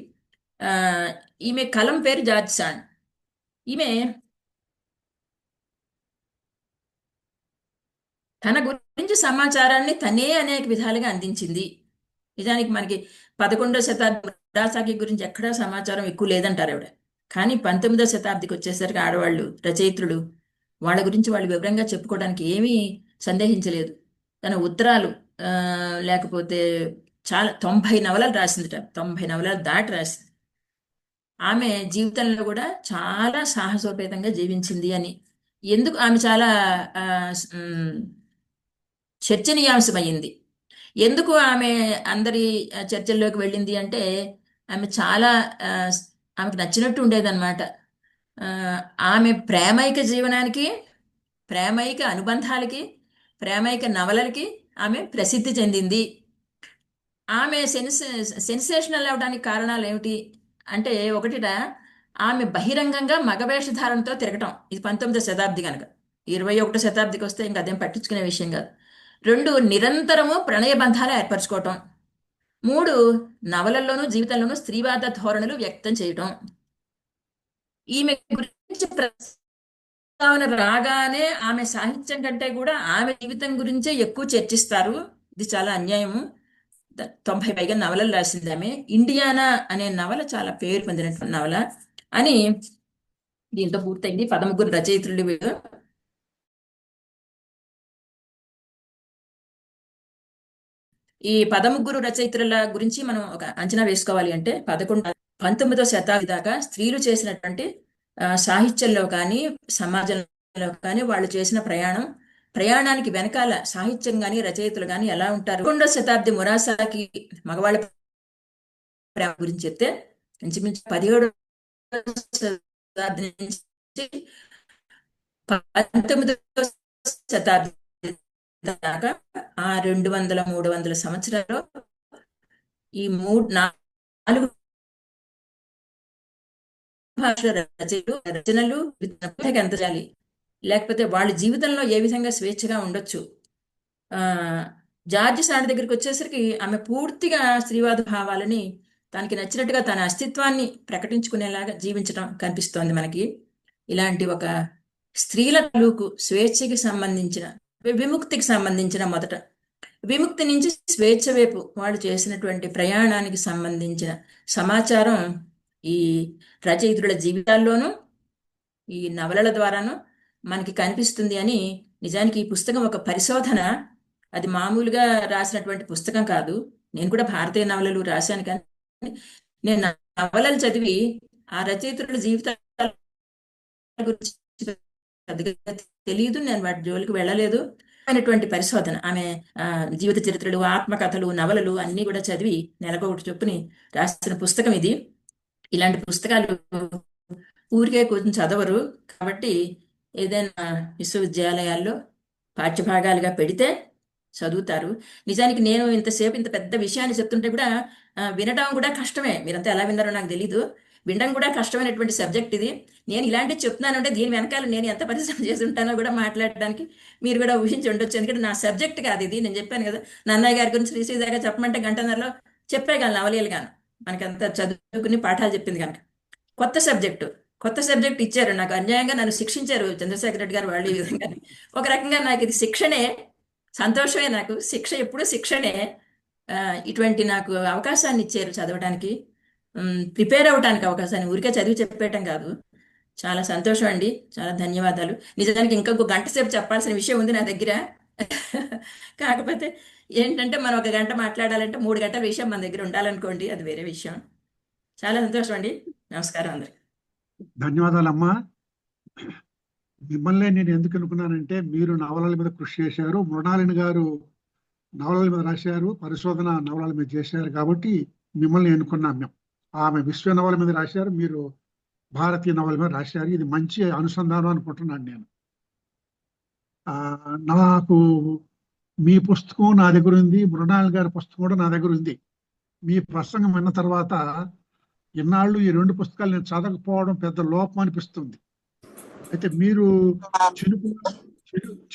A: ఈమె కలం పేరు జార్జ్ సాండ్. ఈమె తన గురించి సమాచారాన్ని తనే అనేక విధాలుగా అందించింది. నిజానికి మనకి 11వ శతాబ్ది మురాసాకి గురించి ఎక్కడా సమాచారం ఎక్కువ లేదంటారు ఆవిడ. కానీ 19వ శతాబ్దికి వచ్చేసరికి ఆడవాళ్ళు రచయిత్రులు వాళ్ళ గురించి వాళ్ళు వివరంగా చెప్పుకోవడానికి ఏమీ సందేహించలేదు. తన ఉత్తరాలు, లేకపోతే చాలా 90 నవలలు రాసిందిట. 90 నవలలు దాటి రాసింది. ఆమె జీవితంలో కూడా చాలా సాహసోపేతంగా జీవించింది అని. ఎందుకు ఆమె చాలా చర్చనీయాంశమైంది. ఎందుకు ఆమె అందరి చర్చల్లోకి వెళ్ళింది అంటే, ఆమె చాలా ఆమెకు నచ్చినట్టు ఉండేదన్నమాట. ఆమె ప్రేమైక జీవనానికి, ప్రేమైక అనుబంధాలకి, ప్రేమైక నవలలకి ఆమె ప్రసిద్ధి చెందింది. ఆమె సెన్సేషనల్ అవడానికి కారణాలు ఏమిటి అంటే, ఒకటిట ఆమె బహిరంగంగా మగవేషధారణతో తిరగటం. ఇది 19వ శతాబ్ది కనుక. 21వ శతాబ్దికి వస్తే ఇంకా అదేం పట్టించుకునే విషయం కాదు. 2, నిరంతరము ప్రణయ బంధాలు ఏర్పరచుకోవటం. 3, నవలల్లోనూ జీవితంలోనూ స్త్రీవాద ధోరణులు వ్యక్తం చేయటం. ఈమె గురించి ప్రస్తావన రాగానే ఆమె సాహిత్యం కంటే కూడా ఆమె జీవితం గురించే ఎక్కువ చర్చిస్తారు. ఇది చాలా అన్యాయము. 90 పైగా నవలలు రాసింది ఆమె. ఇండియానా అనే నవల చాలా పేరు పొందినటువంటి నవల అని దీంతో పూర్తయింది. 13 రచయిత్రులు. ఈ 13 రచయిత్రుల గురించి మనం ఒక అంచనా వేసుకోవాలి అంటే, 19వ శతాబ్ది దాకా స్త్రీలు చేసినటువంటి సాహిత్యంలో కానీ సమాజంలో కానీ వాళ్ళు చేసిన ప్రయాణానికి వెనకాల సాహిత్యం కానీ రచయితలు కానీ ఎలా ఉంటారు. 11వ శతాబ్ది మురాసాకి మగవాళ్ళ ప్రేమ గురించి చెప్తే, ఇంచుమించు 17వ శతాబ్ది నుంచి 19వ శతాబ్ది దాకా ఆ 200-300 సంవత్సరాల్లో ఈ 4 భాషల రచనలు ఎంత చాలి, లేకపోతే వాళ్ళ జీవితంలో ఏ విధంగా స్వేచ్ఛగా ఉండొచ్చు. జార్జ్ సాండ్ దగ్గరికి వచ్చేసరికి ఆమె పూర్తిగా స్త్రీవాద భావాలని తనకి నచ్చినట్టుగా తన అస్తిత్వాన్ని ప్రకటించుకునేలాగా జీవించడం కనిపిస్తోంది మనకి. ఇలాంటి ఒక స్త్రీల తాలూకు స్వేచ్ఛకి సంబంధించిన, విముక్తికి సంబంధించిన, మొదట విముక్తి నుంచి స్వేచ్ఛ వైపు వాళ్ళు చేసినటువంటి ప్రయాణానికి సంబంధించిన సమాచారం ఈ రచయిత్రుల జీవితాల్లోనూ ఈ నవలల ద్వారాను మనకి కనిపిస్తుంది అని. నిజానికి ఈ పుస్తకం ఒక పరిశోధన. అది మామూలుగా రాసినటువంటి పుస్తకం కాదు. నేను కూడా భారతీయ నవలలు రాశాను, కానీ నేను నవలలు చదివి ఆ రచయిత్రుల జీవితాల గురించి పెద్దగా తెలియదు, నేను వాటి జోలికి వెళ్ళలేదు. అయినటువంటి పరిశోధన ఆమె జీవిత చరిత్రలు, ఆత్మకథలు, నవలలు అన్నీ కూడా చదివి నెలకొకటి చొప్పుని రాసిన పుస్తకం ఇది. ఇలాంటి పుస్తకాలు ఊరికే కొంచెం చదవరు కాబట్టి ఏదైనా విశ్వవిద్యాలయాల్లో పాఠ్యభాగాలుగా పెడితే చదువుతారు. నిజానికి నేను ఇంతసేపు ఇంత పెద్ద విషయాన్ని చెప్తుంటే కూడా వినడం కూడా కష్టమే. మీరంతా ఎలా విన్నారో నాకు తెలీదు. వినడం కూడా కష్టమైనటువంటి సబ్జెక్ట్ ఇది. నేను ఇలాంటివి చెప్తున్నానంటే దీని వెనకాల నేను ఎంత పరిశ్రమ చేసి ఉంటానో కూడా మాట్లాడడానికి మీరు కూడా ఊహించి ఉండొచ్చు. ఎందుకంటే నా సబ్జెక్ట్ కాదు ఇది. నేను చెప్పాను కదా, నన్నయ్య గారి గురించి శ్రీశ్రీ దాకా చెప్పమంటే గంటన్నరలో చెప్పేయగలను అవలీలుగాను, మనకంతా చదువుకుని పాఠాలు చెప్పింది కనుక. కొత్త సబ్జెక్ట్ ఇచ్చారు నాకు, అన్యాయంగా నన్ను శిక్షించారు చంద్రశేఖర్ రెడ్డి గారు వాళ్ళు. ఈ విధంగా ఒక రకంగా నాకు ఇది శిక్షణే, సంతోషమే. నాకు శిక్ష ఎప్పుడు శిక్షణే. ఇటువంటి నాకు అవకాశాన్ని ఇచ్చారు చదవడానికి, ప్రిపేర్ అవ్వడానికి అవకాశాన్ని, ఊరికే చదివి చెప్పేయటం కాదు. చాలా సంతోషం అండి, చాలా ధన్యవాదాలు. నిజానికి ఇంకొక గంట సేపు చెప్పాల్సిన విషయం ఉంది నా దగ్గర. కాకపోతే ఏంటంటే మనం ఒక గంట మాట్లాడాలంటే 3 గంటల విషయం మన దగ్గర ఉండాలనుకోండి, అది వేరే విషయం. చాలా సంతోషం అండి. నమస్కారం అందరికి.
B: ధన్యవాదాలమ్మా. మిమ్మల్ని నేను ఎందుకు అనుకున్నానంటే మీరు నవలల మీద కృషి చేశారు, మృణాలిని గారు నవలల మీద రాశారు, పరిశోధన నవలల మీద చేశారు కాబట్టి మిమ్మల్ని ఎన్నుకున్నాం మేము. ఆమె విశ్వ నవల మీద రాశారు, మీరు భారతీయ నవల మీద రాశారు. ఇది మంచి అనుసంధానం అనుకుంటున్నాను నేను. నాకు మీ పుస్తకం నా దగ్గర ఉంది, మృణాలిని గారి పుస్తకం కూడా నా దగ్గర ఉంది. మీ ప్రసంగం విన్న తర్వాత ఇన్నాళ్ళు ఈ 2 పుస్తకాలు నేను చదవకపోవడం పెద్ద లోపం అనిపిస్తుంది. అయితే మీరు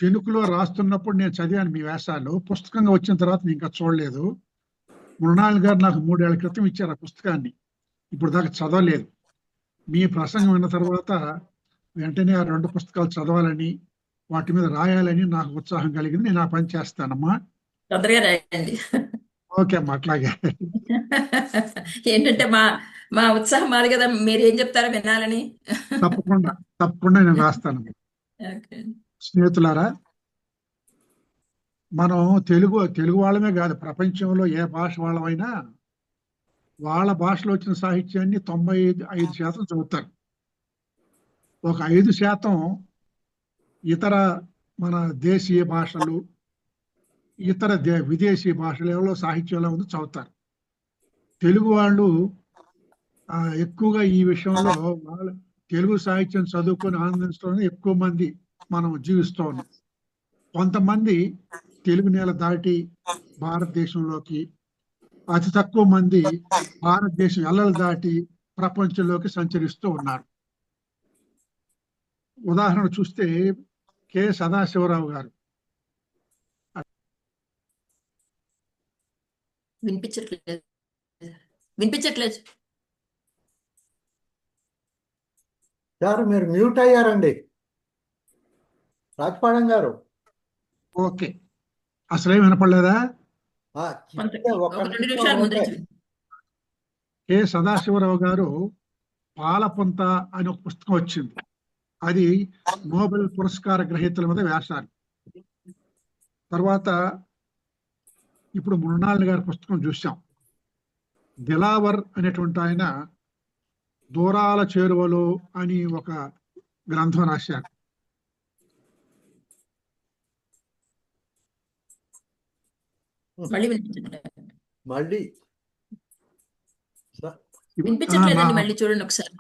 B: చెనుకులో రాస్తున్నప్పుడు నేను చదివాను మీ వ్యాసాలు, పుస్తకంగా వచ్చిన తర్వాత నేను ఇంకా చూడలేదు. మృణాలిని గారు నాకు 3 ఏళ్ల క్రితం ఇచ్చారు ఆ పుస్తకాన్ని, ఇప్పుడు దాకా చదవలేదు. మీ ప్రసంగం విన్న తర్వాత వెంటనే ఆ 2 పుస్తకాలు చదవాలని, వాటి మీద రాయాలని నాకు ఉత్సాహం కలిగింది. నేను ఆ పని చేస్తానమ్మా.
A: తొందరగా రాయండి.
B: ఓకే అమ్మా, అట్లాగే.
A: ఏంటంటే మా ఉత్సాహం మాది కదా, మీరు ఏం చెప్తారో వినాలని.
B: తప్పకుండా నేను రాస్తాను. స్నేహితులారా, మనం తెలుగు వాళ్ళమే కాదు, ప్రపంచంలో ఏ భాష వాళ్ళమైనా వాళ్ళ భాషలో వచ్చిన సాహిత్యాన్ని 95% చదువుతారు. ఒక 5% ఇతర మన దేశీయ భాషలు, ఇతర విదేశీ భాషలు ఎవరో సాహిత్యంలో ఉంది చదువుతారు. తెలుగు వాళ్ళు ఎక్కువగా ఈ విషయంలో వాళ్ళ తెలుగు సాహిత్యం చదువుకొని ఆనందించడం ఎక్కువ మంది మనం జీవిస్తూ ఉన్నాం. కొంతమంది తెలుగు నేల దాటి భారతదేశంలోకి, అతి తక్కువ మంది భారతదేశం ఎల్లలు దాటి ప్రపంచంలోకి సంచరిస్తూ ఉన్నారు. ఉదాహరణ చూస్తే కె సదాశివరావు గారు.
A: వినిపించట్లేదు
C: సార్, మీరు మ్యూట్ అయ్యారండి రాజపాడం గారు.
B: ఓకే, అసలేం వినపడలేదా? కె సదాశివరావు గారు పాలపుంత అని ఒక పుస్తకం వచ్చింది. అది నోబెల్ పురస్కార గ్రహీతల మీద వ్యాసాలు. తర్వాత ఇప్పుడు మృణాలిని గారి పుస్తకం చూసాం. దిలావర్ అనేటువంటి ఆయన దూరాల చేరువలు అని ఒక గ్రంథం రాశారు.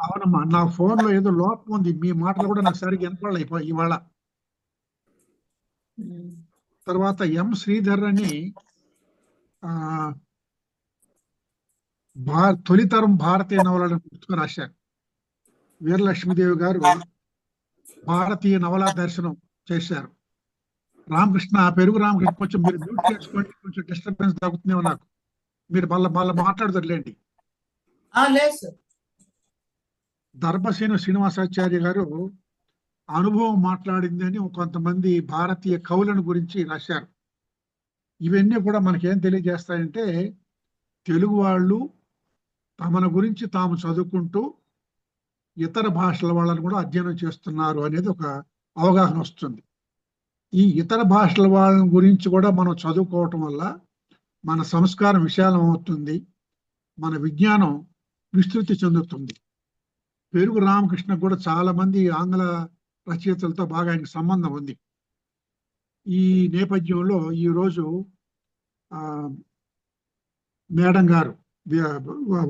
B: అవునమ్మా, నా ఫోన్ లో ఏదో లోపం ఉంది, మీ మాటలు కూడా నాకు సరిగ్గా వినపడలేదు ఇవాళ. తర్వాత ఎం శ్రీధర్ అని తొలితరం భారతీయ నవలను పుస్తకం రాశారు. వీరలక్ష్మీదేవి గారు భారతీయ నవలా దర్శనం చేశారు. రామకృష్ణ, పెరుగు రామకృష్ణ, కొంచెం మీరు మ్యూట్ చేసుకోండి, కొంచెం డిస్టర్బెన్స్ తగ్గుతుందేమో నాకు. మీరు మళ్ళీ మాట్లాడదులేండి. దర్భసేను శ్రీనివాసాచార్య గారు అనుభవం మాట్లాడింది అని కొంతమంది భారతీయ కవులను గురించి రాశారు. ఇవన్నీ కూడా మనకేం తెలియజేస్తాయంటే, తెలుగు వాళ్ళు తమను గురించి తాము చదువుకుంటూ ఇతర భాషల వాళ్ళని కూడా అధ్యయనం చేస్తున్నారు అనేది ఒక అవగాహన వస్తుంది. ఈ ఇతర భాషల వాళ్ళ గురించి కూడా మనం చదువుకోవటం వల్ల మన సంస్కారం విశాలం అవుతుంది, మన విజ్ఞానం విస్తృతి చెందుతుంది. పెరుగు రామకృష్ణ కూడా చాలా మంది ఆంగ్ల రచయితలతో బాగా ఆయనకు సంబంధం ఉంది. ఈ నేపథ్యంలో ఈరోజు ఆ, మేడం గారు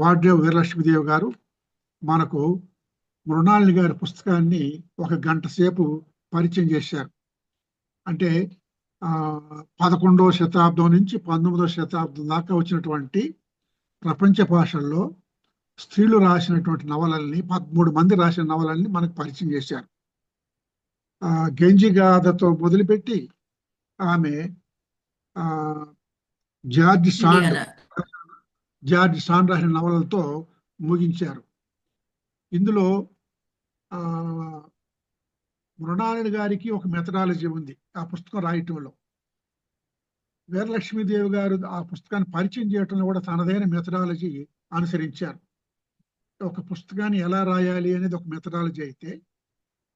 B: వాడ్రేవు వీరలక్ష్మీదేవి గారు మనకు మృణాళిని గారి పుస్తకాన్ని 1 గంట సేపు పరిచయం చేశారు. అంటే 11వ శతాబ్దం నుంచి 19వ శతాబ్దం దాకా వచ్చినటువంటి ప్రపంచ భాషల్లో స్త్రీలు రాసినటువంటి నవలల్ని 13 మంది రాసిన నవలల్ని మనకు పరిచయం చేశారు. గెంజిగాథతో మొదలుపెట్టి ఆమె జార్జ్ సాండ్ రాసిన నవలలతో ముగించారు. ఇందులో మృణాళిని గారికి ఒక మెథడాలజీ ఉంది ఆ పుస్తకం రాయటంలో. వీరలక్ష్మీదేవి గారు ఆ పుస్తకాన్ని పరిచయం చేయటంలో కూడా తనదైన మెథడాలజీ అనుసరించారు. ఒక పుస్తకాన్ని ఎలా రాయాలి అనేది ఒక మెథడాలజీ అయితే,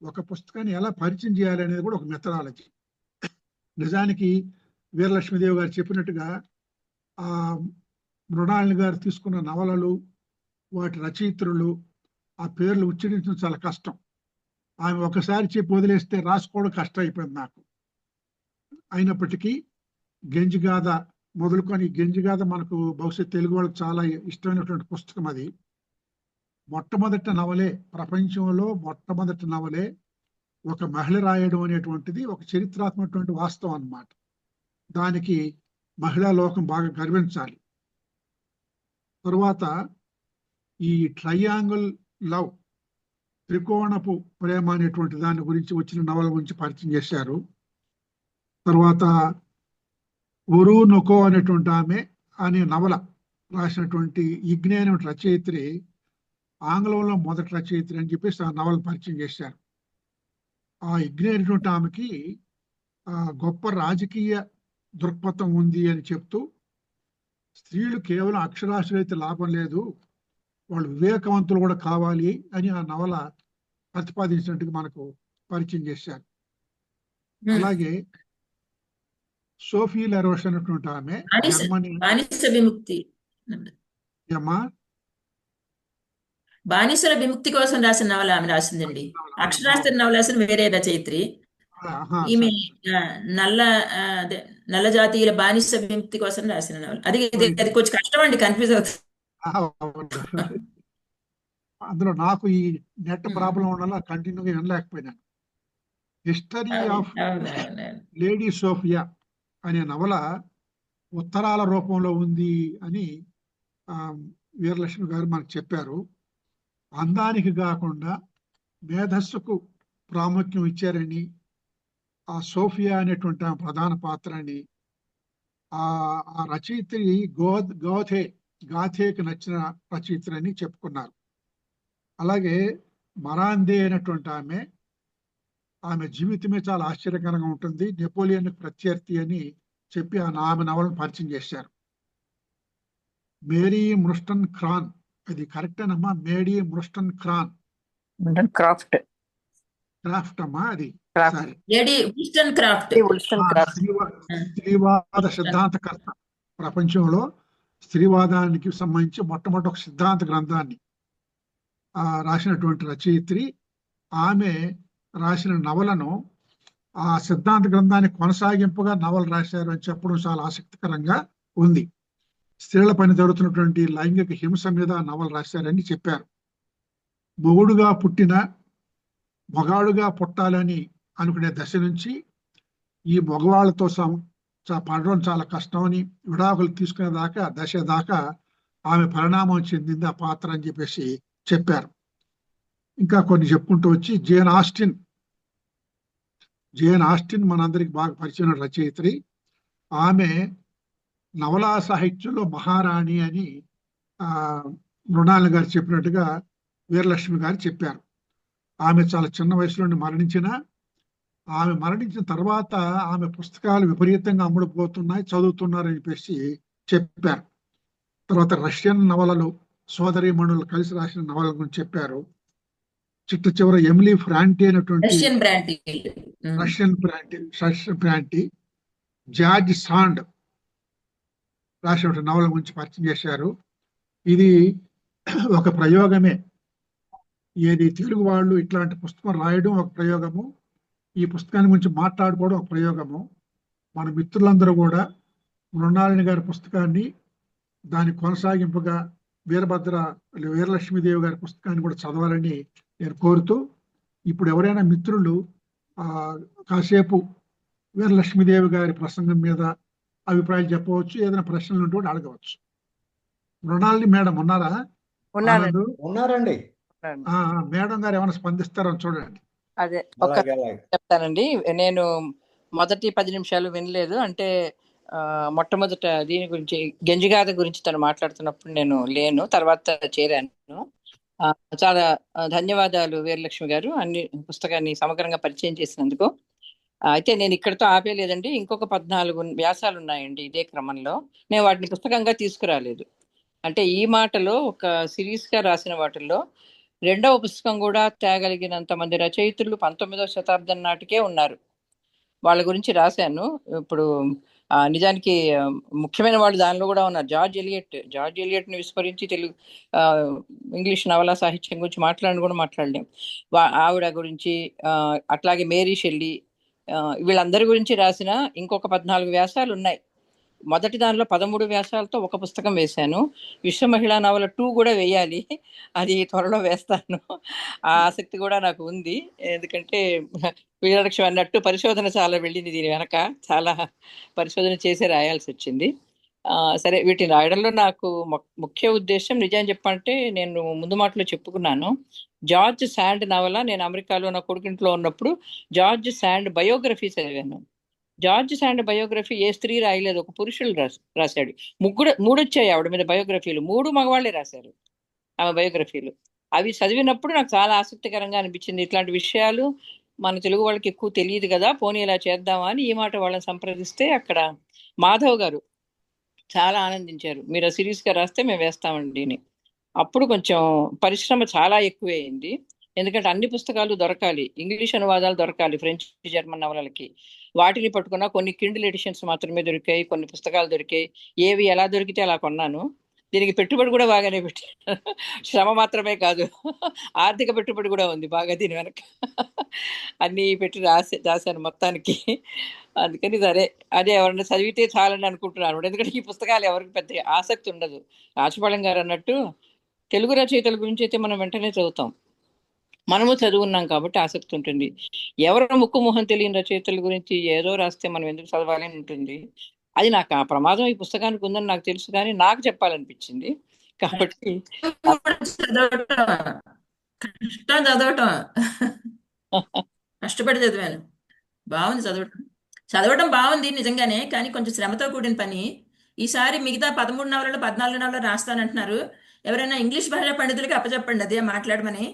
B: ఒక పుస్తకాన్ని ఎలా పరిచయం చేయాలి అనేది కూడా ఒక మెథడాలజీ. నిజానికి వీరలక్ష్మీదేవి గారు చెప్పినట్టుగా ఆ మృణాళిని గారు తీసుకున్న నవలలు, వాటి రచయిత్రులు, ఆ పేర్లు ఉచ్చరించడం చాలా కష్టం. ఆమె ఒకసారి చెప్పి వదిలేస్తే రాసుకోవడం కష్టం అయిపోయింది నాకు. అయినప్పటికీ గెంజిగాథ మొదలుకొని, గెంజిగాథ మనకు బహుశా తెలుగు వాళ్ళకి చాలా ఇష్టమైనటువంటి పుస్తకం. అది మొట్టమొదటి నవలే, ప్రపంచంలో మొట్టమొదటి నవలే ఒక మహిళ రాయడం అనేటువంటిది ఒక చరిత్రాత్మకటువంటి వాస్తవం అన్నమాట. దానికి మహిళా లోకం బాగా గర్వించాలి. తరువాత ఈ ట్రయాంగిల్ లవ్, త్రికోణపు ప్రేమ అనేటువంటి దాని గురించి వచ్చిన నవల గురించి పరిచయం చేశారు. తర్వాత ఒరు నొకో అనేటువంటి ఆమె అనే నవల రాసినటువంటి ఇగ్నే అనే రచయిత్రి ఆంగ్లంలో మొదటి రచయిత్రి అని చెప్పేసి ఆ నవల పరిచయం చేశారు. ఆ ఇగ్నే అనేటువంటి ఆమెకి గొప్ప రాజకీయ దృక్పథం ఉంది అని చెప్తూ, స్త్రీలు కేవలం అక్షరాస్యులైతే లాభం లేదు, వాళ్ళు వివేకవంతులు కూడా కావాలి అని ఆ నవల ప్రతిపాదించినట్టుగా మనకు పరిచయం చేశారు. అలాగే సోఫీ లెరోష్ అనేటువంటి ఆమె జర్మనీ
A: బానిసల విముక్తి కోసం రాసిన నవల ఆమె రాసిందండి. అక్షరాస్త్ర నవల రాసిన వేరే రచయిత్రి. ఈమె నల్ల జాతీయుల బానిస విముక్తి కోసం రాసిన నవల. అది కొంచెం కష్టం అండి, కన్ఫ్యూజ్ అవుతుంది.
B: అందులో నాకు ఈ నెట్ ప్రాబ్లం వల్ల కంటిన్యూగా వినలేకపోయినాను. హిస్టరీ ఆఫ్ లేడీ సోఫియా అనే నవల ఉత్తరాల రూపంలో ఉంది అని వీరలక్ష్మి గారు మనకు చెప్పారు. అందానికి కాకుండా మేధస్సుకు ప్రాముఖ్యం ఇచ్చారని, ఆ సోఫియా అనేటువంటి ప్రధాన పాత్ర అని, ఆ రచయిత్రి గాథేకి నచ్చిన రచయిత్రి అని చెప్పుకున్నారు. అలాగే మరాందే అనేటువంటి ఆమె జీవితమే చాలా ఆశ్చర్యకరంగా ఉంటుంది, నెపోలియన్ ప్రత్యర్థి అని చెప్పి ఆమె నవలను పరిచయం చేశారు. మేరీ ముర్స్టన్ క్రాన్, అది కరెక్టేనమ్మా? మేరీ ముర్స్టన్ క్రాన్ క్రాఫ్ట్ అమ్మా, అది స్త్రీవాద సిద్ధాంతకర్త. ప్రపంచంలో స్త్రీవాదానికి సంబంధించి మొట్టమొదటి ఒక సిద్ధాంత గ్రంథాన్ని రాసినటువంటి రచయిత్రి. ఆమె రాసిన నవలను ఆ సిద్ధాంత గ్రంథాన్ని కొనసాగింపుగా నవల రాశారు అని చెప్పడం చాలా ఆసక్తికరంగా ఉంది. స్త్రీల పైన జరుగుతున్నటువంటి లైంగిక హింస మీద నవల రాశారని చెప్పారు. మొగుడుగా పుట్టిన మగాడుగా పుట్టాలని అనుకునే దశ నుంచి ఈ మగవాళ్లతో పడడం చాలా కష్టం అని విడాకులు తీసుకునే దశ దాకా ఆమె పరిణామం చెందింది ఆ పాత్ర అని చెప్పేసి చెప్పారు. ఇంకా కొన్ని చెప్పుకుంటూ వచ్చి జేన్ ఆస్టిన్ మనందరికి బాగా పరిచయం రచయిత్రి. ఆమె నవలా సాహిత్యంలో మహారాణి అని మృణాళిని గారు చెప్పినట్టుగా వీరలక్ష్మి గారు చెప్పారు. ఆమె చాలా చిన్న వయసులోనే ఆమె మరణించిన తర్వాత ఆమె పుస్తకాలు విపరీతంగా అమ్ముడుపోతున్నాయి, చదువుతున్నారని చెప్పేసి చెప్పారు. తర్వాత రష్యన్ నవలలు, సోదరీమణులు కలిసి రాసిన నవల గురించి చెప్పారు. చిట్ట చివర ఎమిలీ ఫ్రాంటి అనేటువంటి రష్యన్ ఫ్రాంటి జార్జ్ సాండ్ రాసిన నవల గురించి పరిచయం చేశారు. ఇది ఒక ప్రయోగమే. ఏది తెలుగు వాళ్ళు ఇట్లాంటి పుస్తకం రాయడం ఒక ప్రయోగము, ఈ పుస్తకాన్ని గురించి మాట్లాడుకోవడం ఒక ప్రయోగము. మన మిత్రులందరూ కూడా మృణాలిని గారి పుస్తకాన్ని దాని కొనసాగింపుగా వీరలక్ష్మీదేవి గారి పుస్తకాన్ని కూడా చదవాలని నేను కోరుతూ, ఇప్పుడు ఎవరైనా మిత్రులు కాసేపు వీరలక్ష్మీదేవి గారి ప్రసంగం మీద అభిప్రాయాలు చెప్పవచ్చు, ఏదైనా ప్రశ్నలు ఉంటే కూడా అడగవచ్చు. మృణాలిని మేడం ఉన్నారా?
D: ఉన్నారండి.
B: ఆనంద్?
C: ఉన్నారండి.
B: మేడం గారు ఏమైనా స్పందిస్తారో చూడండి.
D: అదే ఒక
C: అలాగే అలాగే.
D: చెప్తానండి. నేను మొదటి 10 నిమిషాలు వినలేదు. అంటే మొట్టమొదట దీని గురించి గెంజిగాథ గురించి తను మాట్లాడుతున్నప్పుడు నేను లేను, తర్వాత చేరాను. చాలా ధన్యవాదాలు వీరలక్ష్మి గారు, అన్ని పుస్తకాన్ని సమగ్రంగా పరిచయం చేసినందుకు. అయితే నేను ఇక్కడితో ఆపేలేదండి, ఇంకొక 14 వ్యాసాలు ఉన్నాయండి ఇదే క్రమంలో. నేను వాటిని పుస్తకంగా తీసుకురాలేదు. అంటే ఈ మాటలో ఒక సిరీస్ గా రాసిన వాటిల్లో రెండవ పుస్తకం కూడా తేగలిగినంత మంది రచయితులు 19వ శతాబ్దం నాటికే ఉన్నారు. వాళ్ళ గురించి రాశాను. ఇప్పుడు నిజానికి ముఖ్యమైన వాళ్ళు దానిలో కూడా ఉన్నారు. జార్జ్ ఎలియట్ ని విస్మరించి తెలుగు ఇంగ్లీష్ నవలా సాహిత్యం గురించి కూడా మాట్లాడలేం. ఆవిడ గురించి, అట్లాగే మేరీ షెల్లీ, వీళ్ళందరి గురించి రాసిన ఇంకొక 14 వ్యాసాలు ఉన్నాయి. మొదటి దానిలో 13 వ్యాసాలతో ఒక పుస్తకం వేశాను. విశ్వ మహిళా నవల 2 కూడా వేయాలి, అది త్వరలో వేస్తాను. ఆ ఆసక్తి కూడా నాకు ఉంది. ఎందుకంటే వీరలక్ష్మి అన్నట్టు పరిశోధన చాలా వెళ్ళింది దీని వెనక, చాలా పరిశోధన చేసి రాయాల్సి వచ్చింది. సరే, వీటిని రాయడంలో నాకు ముఖ్య ఉద్దేశం నిజం చెప్పంటే, నేను ముందు మాటలో చెప్పుకున్నాను, జార్జ్ శాండ్ నవల నేను అమెరికాలో నా కొడుకింట్లో ఉన్నప్పుడు జార్జ్ శాండ్ బయోగ్రఫీ చదివాను. జార్జ్ శాండ్ బయోగ్రఫీ ఏ స్త్రీ రాయలేదు, ఒక పురుషులు రాశాడు. 3 వచ్చాయి ఆవిడ మీద బయోగ్రఫీలు, 3 మగవాళ్లే రాశారు ఆమె బయోగ్రఫీలు. అవి చదివినప్పుడు నాకు చాలా ఆసక్తికరంగా అనిపించింది. ఇట్లాంటి విషయాలు మన తెలుగు వాళ్ళకి ఎక్కువ తెలియదు కదా, పోనీ ఇలా చేద్దామా అని ఈ మాట వాళ్ళని సంప్రదిస్తే అక్కడ మాధవ్ గారు చాలా ఆనందించారు. మీరు ఆ సిరీస్ గా రాస్తే మేము వేస్తామండి అని. అప్పుడు కొంచెం పరిశ్రమ చాలా ఎక్కువైంది. ఎందుకంటే అన్ని పుస్తకాలు దొరకాలి, ఇంగ్లీష్ అనువాదాలు దొరకాలి ఫ్రెంచ్ జర్మన్ నవలలకి. వాటిని పట్టుకున్నా కొన్ని కిండిల్ ఎడిషన్స్ మాత్రమే దొరికాయి, కొన్ని పుస్తకాలు దొరికాయి. ఏవి ఎలా దొరికితే అలా కొన్నాను. దీనికి పెట్టుబడి కూడా బాగానే పెట్టి, శ్రమ మాత్రమే కాదు, ఆర్థిక పెట్టుబడి కూడా ఉంది బాగా దీని వెనక. అన్ని పెట్టి రాశాను మొత్తానికి. అందుకని సరే, అదే ఎవరన్నా చదివితే చాలని అనుకుంటున్నాను. ఎందుకంటే ఈ పుస్తకాలు ఎవరికి పెద్ద ఆసక్తి ఉండదు. రాచపాళెం గారు అన్నట్టు తెలుగు రచయితల గురించి అయితే మనం వెంటనే చదువుతాం, మనము చదువున్నాం కాబట్టి ఆసక్తి ఉంటుంది. ఎవరో ముక్కు మొహం తెలియని రచయితల గురించి ఏదో రాస్తే మనం ఎందుకు చదవాలి అని ఉంటుంది. అది నాకు ఆ ప్రమాదం ఈ పుస్తకానికి ఉందని నాకు తెలుసు, కానీ నాకు చెప్పాలనిపించింది కాబట్టి
A: చదవటం కష్టపడి చదివాను. బాగుంది చదవటం బాగుంది నిజంగానే, కానీ కొంచెం శ్రమతో కూడిన పని. ఈసారి మిగతా 13 నవలలు 14 నవలలు రాస్తానంటున్నారు. ఎవరైనా ఇంగ్లీష్ భాషా పండితులకి అప్పచెప్పండి అదే మాట్లాడమని.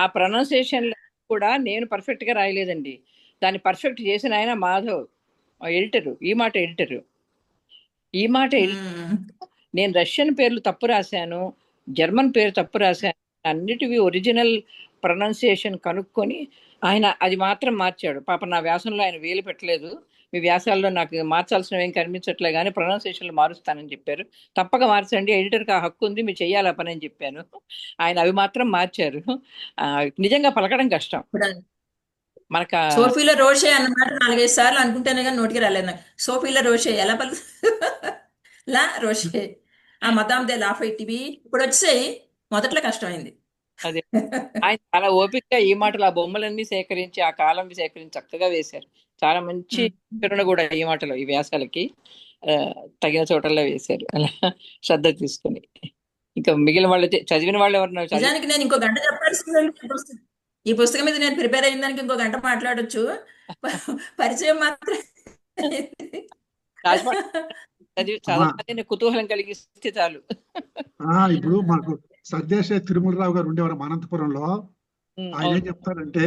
D: ఆ ప్రొనౌన్సియేషన్ కూడా నేను పర్ఫెక్ట్ గా రాయలేదండి, దాన్ని పర్ఫెక్ట్ చేసిన ఆయన మాధవ్ ఎడిటరు. ఈ మాట ఎడిటరు నేను రష్యన్ పేర్లు తప్పు రాశాను, జర్మన్ పేరు తప్పు రాశాను, అన్నిటివి ఒరిజినల్ ప్రొనౌన్సియేషన్ కనుక్కొని ఆయన అది మాత్రం మార్చాడు. పాప నా వ్యాసంలో ఆయన వేలు పెట్టలేదు, మీ వ్యాసాల్లో నాకు మార్చాల్సినవి ఏం కనిపించట్లే కానీ ప్రొనౌన్సియేషన్లు మారుస్తానని చెప్పారు. తప్పక మార్చండి, ఎడిటర్కి ఆ హక్కు ఉంది, మీరు చెయ్యాలి ఆ పని అని చెప్పాను. ఆయన అవి మాత్రం మార్చారు. నిజంగా పలకడం కష్టం. మనకు
A: సోఫీలో రోషే అన్నమాట 4-5 సార్లు అనుకుంటేనే కానీ నోటికి రాలేదు నాకు. సోఫీలో రోషే ఎలా పలు లా రోషే ఆ మదాం దే లాఫైటివి ఇప్పుడు వచ్చాయి, మొదట్లో కష్టమైంది.
D: అదే ఆయన చాలా ఓపికగా ఈ మాటలు, ఆ బొమ్మలన్నీ సేకరించి, ఆ కాలం సేకరించి చక్కగా వేశారు. చాలా మంచి వివరణ కూడా ఈ మాటలో, ఈ వ్యాసాలకి తగిన చోటల్లో వేశారు అలా శ్రద్ధ తీసుకుని. ఇంకా మిగిలిన వాళ్ళు చదివిన వాళ్ళు ఎవరు?
A: నిజానికి నేను ఇంకో గంట చెప్పాల్సింది, ఈ పుస్తకం మీద నేను ప్రిపేర్ అయిన దానికి ఇంకో గంట మాట్లాడొచ్చు. పరిచయం మాత్రం
D: చదివి కుతూహలం కలిగిస్తే చాలు.
B: ఇప్పుడు మాకు సర్దేశ తిరుమలరావు గారు ఉండేవారు అనంతపురంలో. ఆయన ఏం చెప్తారంటే,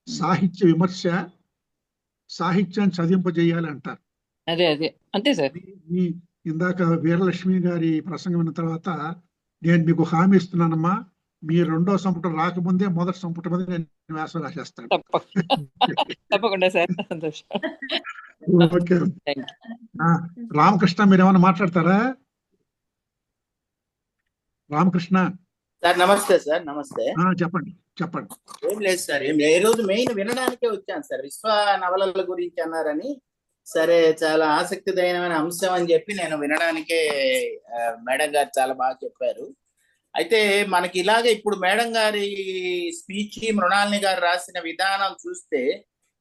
B: సాహిత్య విమర్శ సాహిత్యాన్ని చదింపజేయాలి అంటారు.
D: అదే అంతే సార్.
B: ఇందాక వీరలక్ష్మి గారి ప్రసంగం విన్న తర్వాత నేను మీకు హామీ ఇస్తున్నానమ్మా, మీ 2వ సంపుటం రాకముందే మొదటి సంపుటం మీద నేను వ్యాసం రాసేస్తాను.
D: తప్పకుండా సార్, సంతోషం.
B: ఓకే. రామకృష్ణ, మీరు ఏమైనా మాట్లాడతారా? రామకృష్ణ.
E: సార్ నమస్తే సార్. నమస్తే.
B: చెప్పండి చెప్పండి.
E: ఏం లేదు సార్, ఈ రోజు మెయిన్ వినడానికే వచ్చాను సార్. విశ్వ నవలల గురించి అన్నారని, సరే చాలా ఆసక్తిదాయకమైన అంశం అని చెప్పి నేను వినడానికే మేడం గారు చాలా బాగా చెప్పారు. అయితే మనకి ఇలాగే ఇప్పుడు మేడం గారి స్పీచ్, మృణాలిని గారు రాసిన విధానం చూస్తే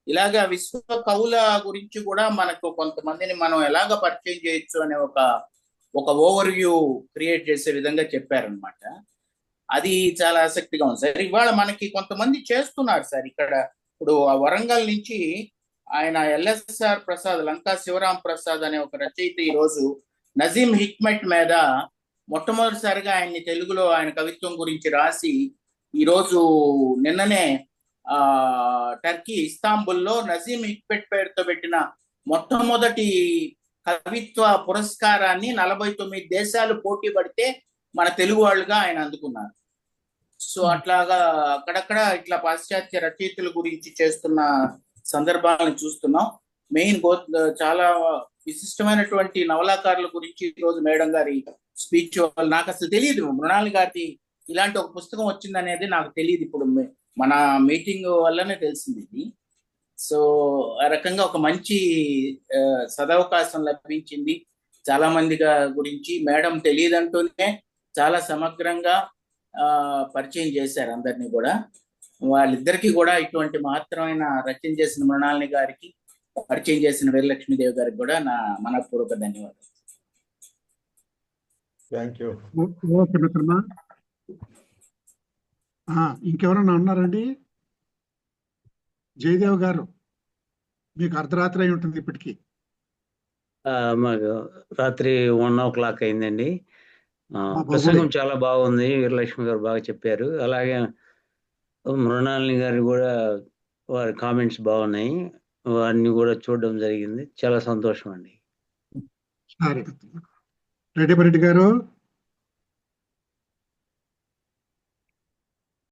E: ఇలాగా విశ్వ కవుల గురించి కూడా మనకు కొంతమందిని మనం ఎలాగ పరిచయం చేయొచ్చు అనే ఒక ఓవర్ వ్యూ క్రియేట్ చేసే విధంగా చెప్పారనమాట. అది చాలా ఆసక్తిగా ఉంది సార్. ఇవాళ మనకి కొంతమంది చేస్తున్నారు సార్. ఇక్కడ ఇప్పుడు వరంగల్ నుంచి ఆయన ఎల్ఎస్ఆర్ ప్రసాద్, లంకా శివరాం ప్రసాద్ అనే ఒక రచయిత ఈ రోజు నజీం హిక్మెట్ మీద మొట్టమొదటిసారిగా ఆయన్ని తెలుగులో ఆయన కవిత్వం గురించి రాసి ఈరోజు నిన్ననే టర్కీ ఇస్తాంబుల్లో నజీం హిక్మెట్ పేరుతో పెట్టిన మొట్టమొదటి కవిత్వ పురస్కారాన్ని 49 దేశాలు పోటీ పడితే మన తెలుగు వాళ్ళుగా ఆయన అందుకున్నారు. సో అట్లాగా అక్కడక్కడ ఇట్లా పాశ్చాత్య రచయితల గురించి చేస్తున్న సందర్భాలను చూస్తున్నాం. మెయిన్ చాలా విశిష్టమైనటువంటి నవలాకారుల గురించి ఈరోజు మేడం గారి స్పీచ్ నాకు అసలు తెలియదు. మృణాలి గారి ఇలాంటి ఒక పుస్తకం వచ్చిందనేది నాకు తెలియదు. ఇప్పుడు మన మీటింగ్ వల్లనే తెలిసింది ఇది. సో ఆ రకంగా ఒక మంచి సదవకాశం లభించింది. చాలా మంది గురించి మేడం తెలియదంటూనే చాలా సమగ్రంగా పరిచయం చేశారు అందరినీ కూడా. వాళ్ళిద్దరికీ కూడా ఇటువంటి మహత్తరమైన రచన చేసిన మృణాలిని గారికి, పరిచయం చేసిన వీరలక్ష్మీదేవి గారికి కూడా నా మనపూర్వక ధన్యవాదాలు.
C: Thank you.
B: ఓకే మిత్రమా. ఇంకెవరన్నా ఉన్నారండి? జయదేవ్ గారు, మీకు అర్ధరాత్రి అయి ఉంటుంది ఇప్పటికీ.
F: మాకు రాత్రి 1:00 అయిందండి. ప్రసంగం చాలా బాగుంది, వీరలక్ష్మి గారు బాగా చెప్పారు. అలాగే మృణాలిని గారు కూడా వారి కామెంట్స్ బాగున్నాయి, వారిని కూడా చూడడం జరిగింది. చాలా సంతోషం అండి.
B: సరే రెడ్డి గారు.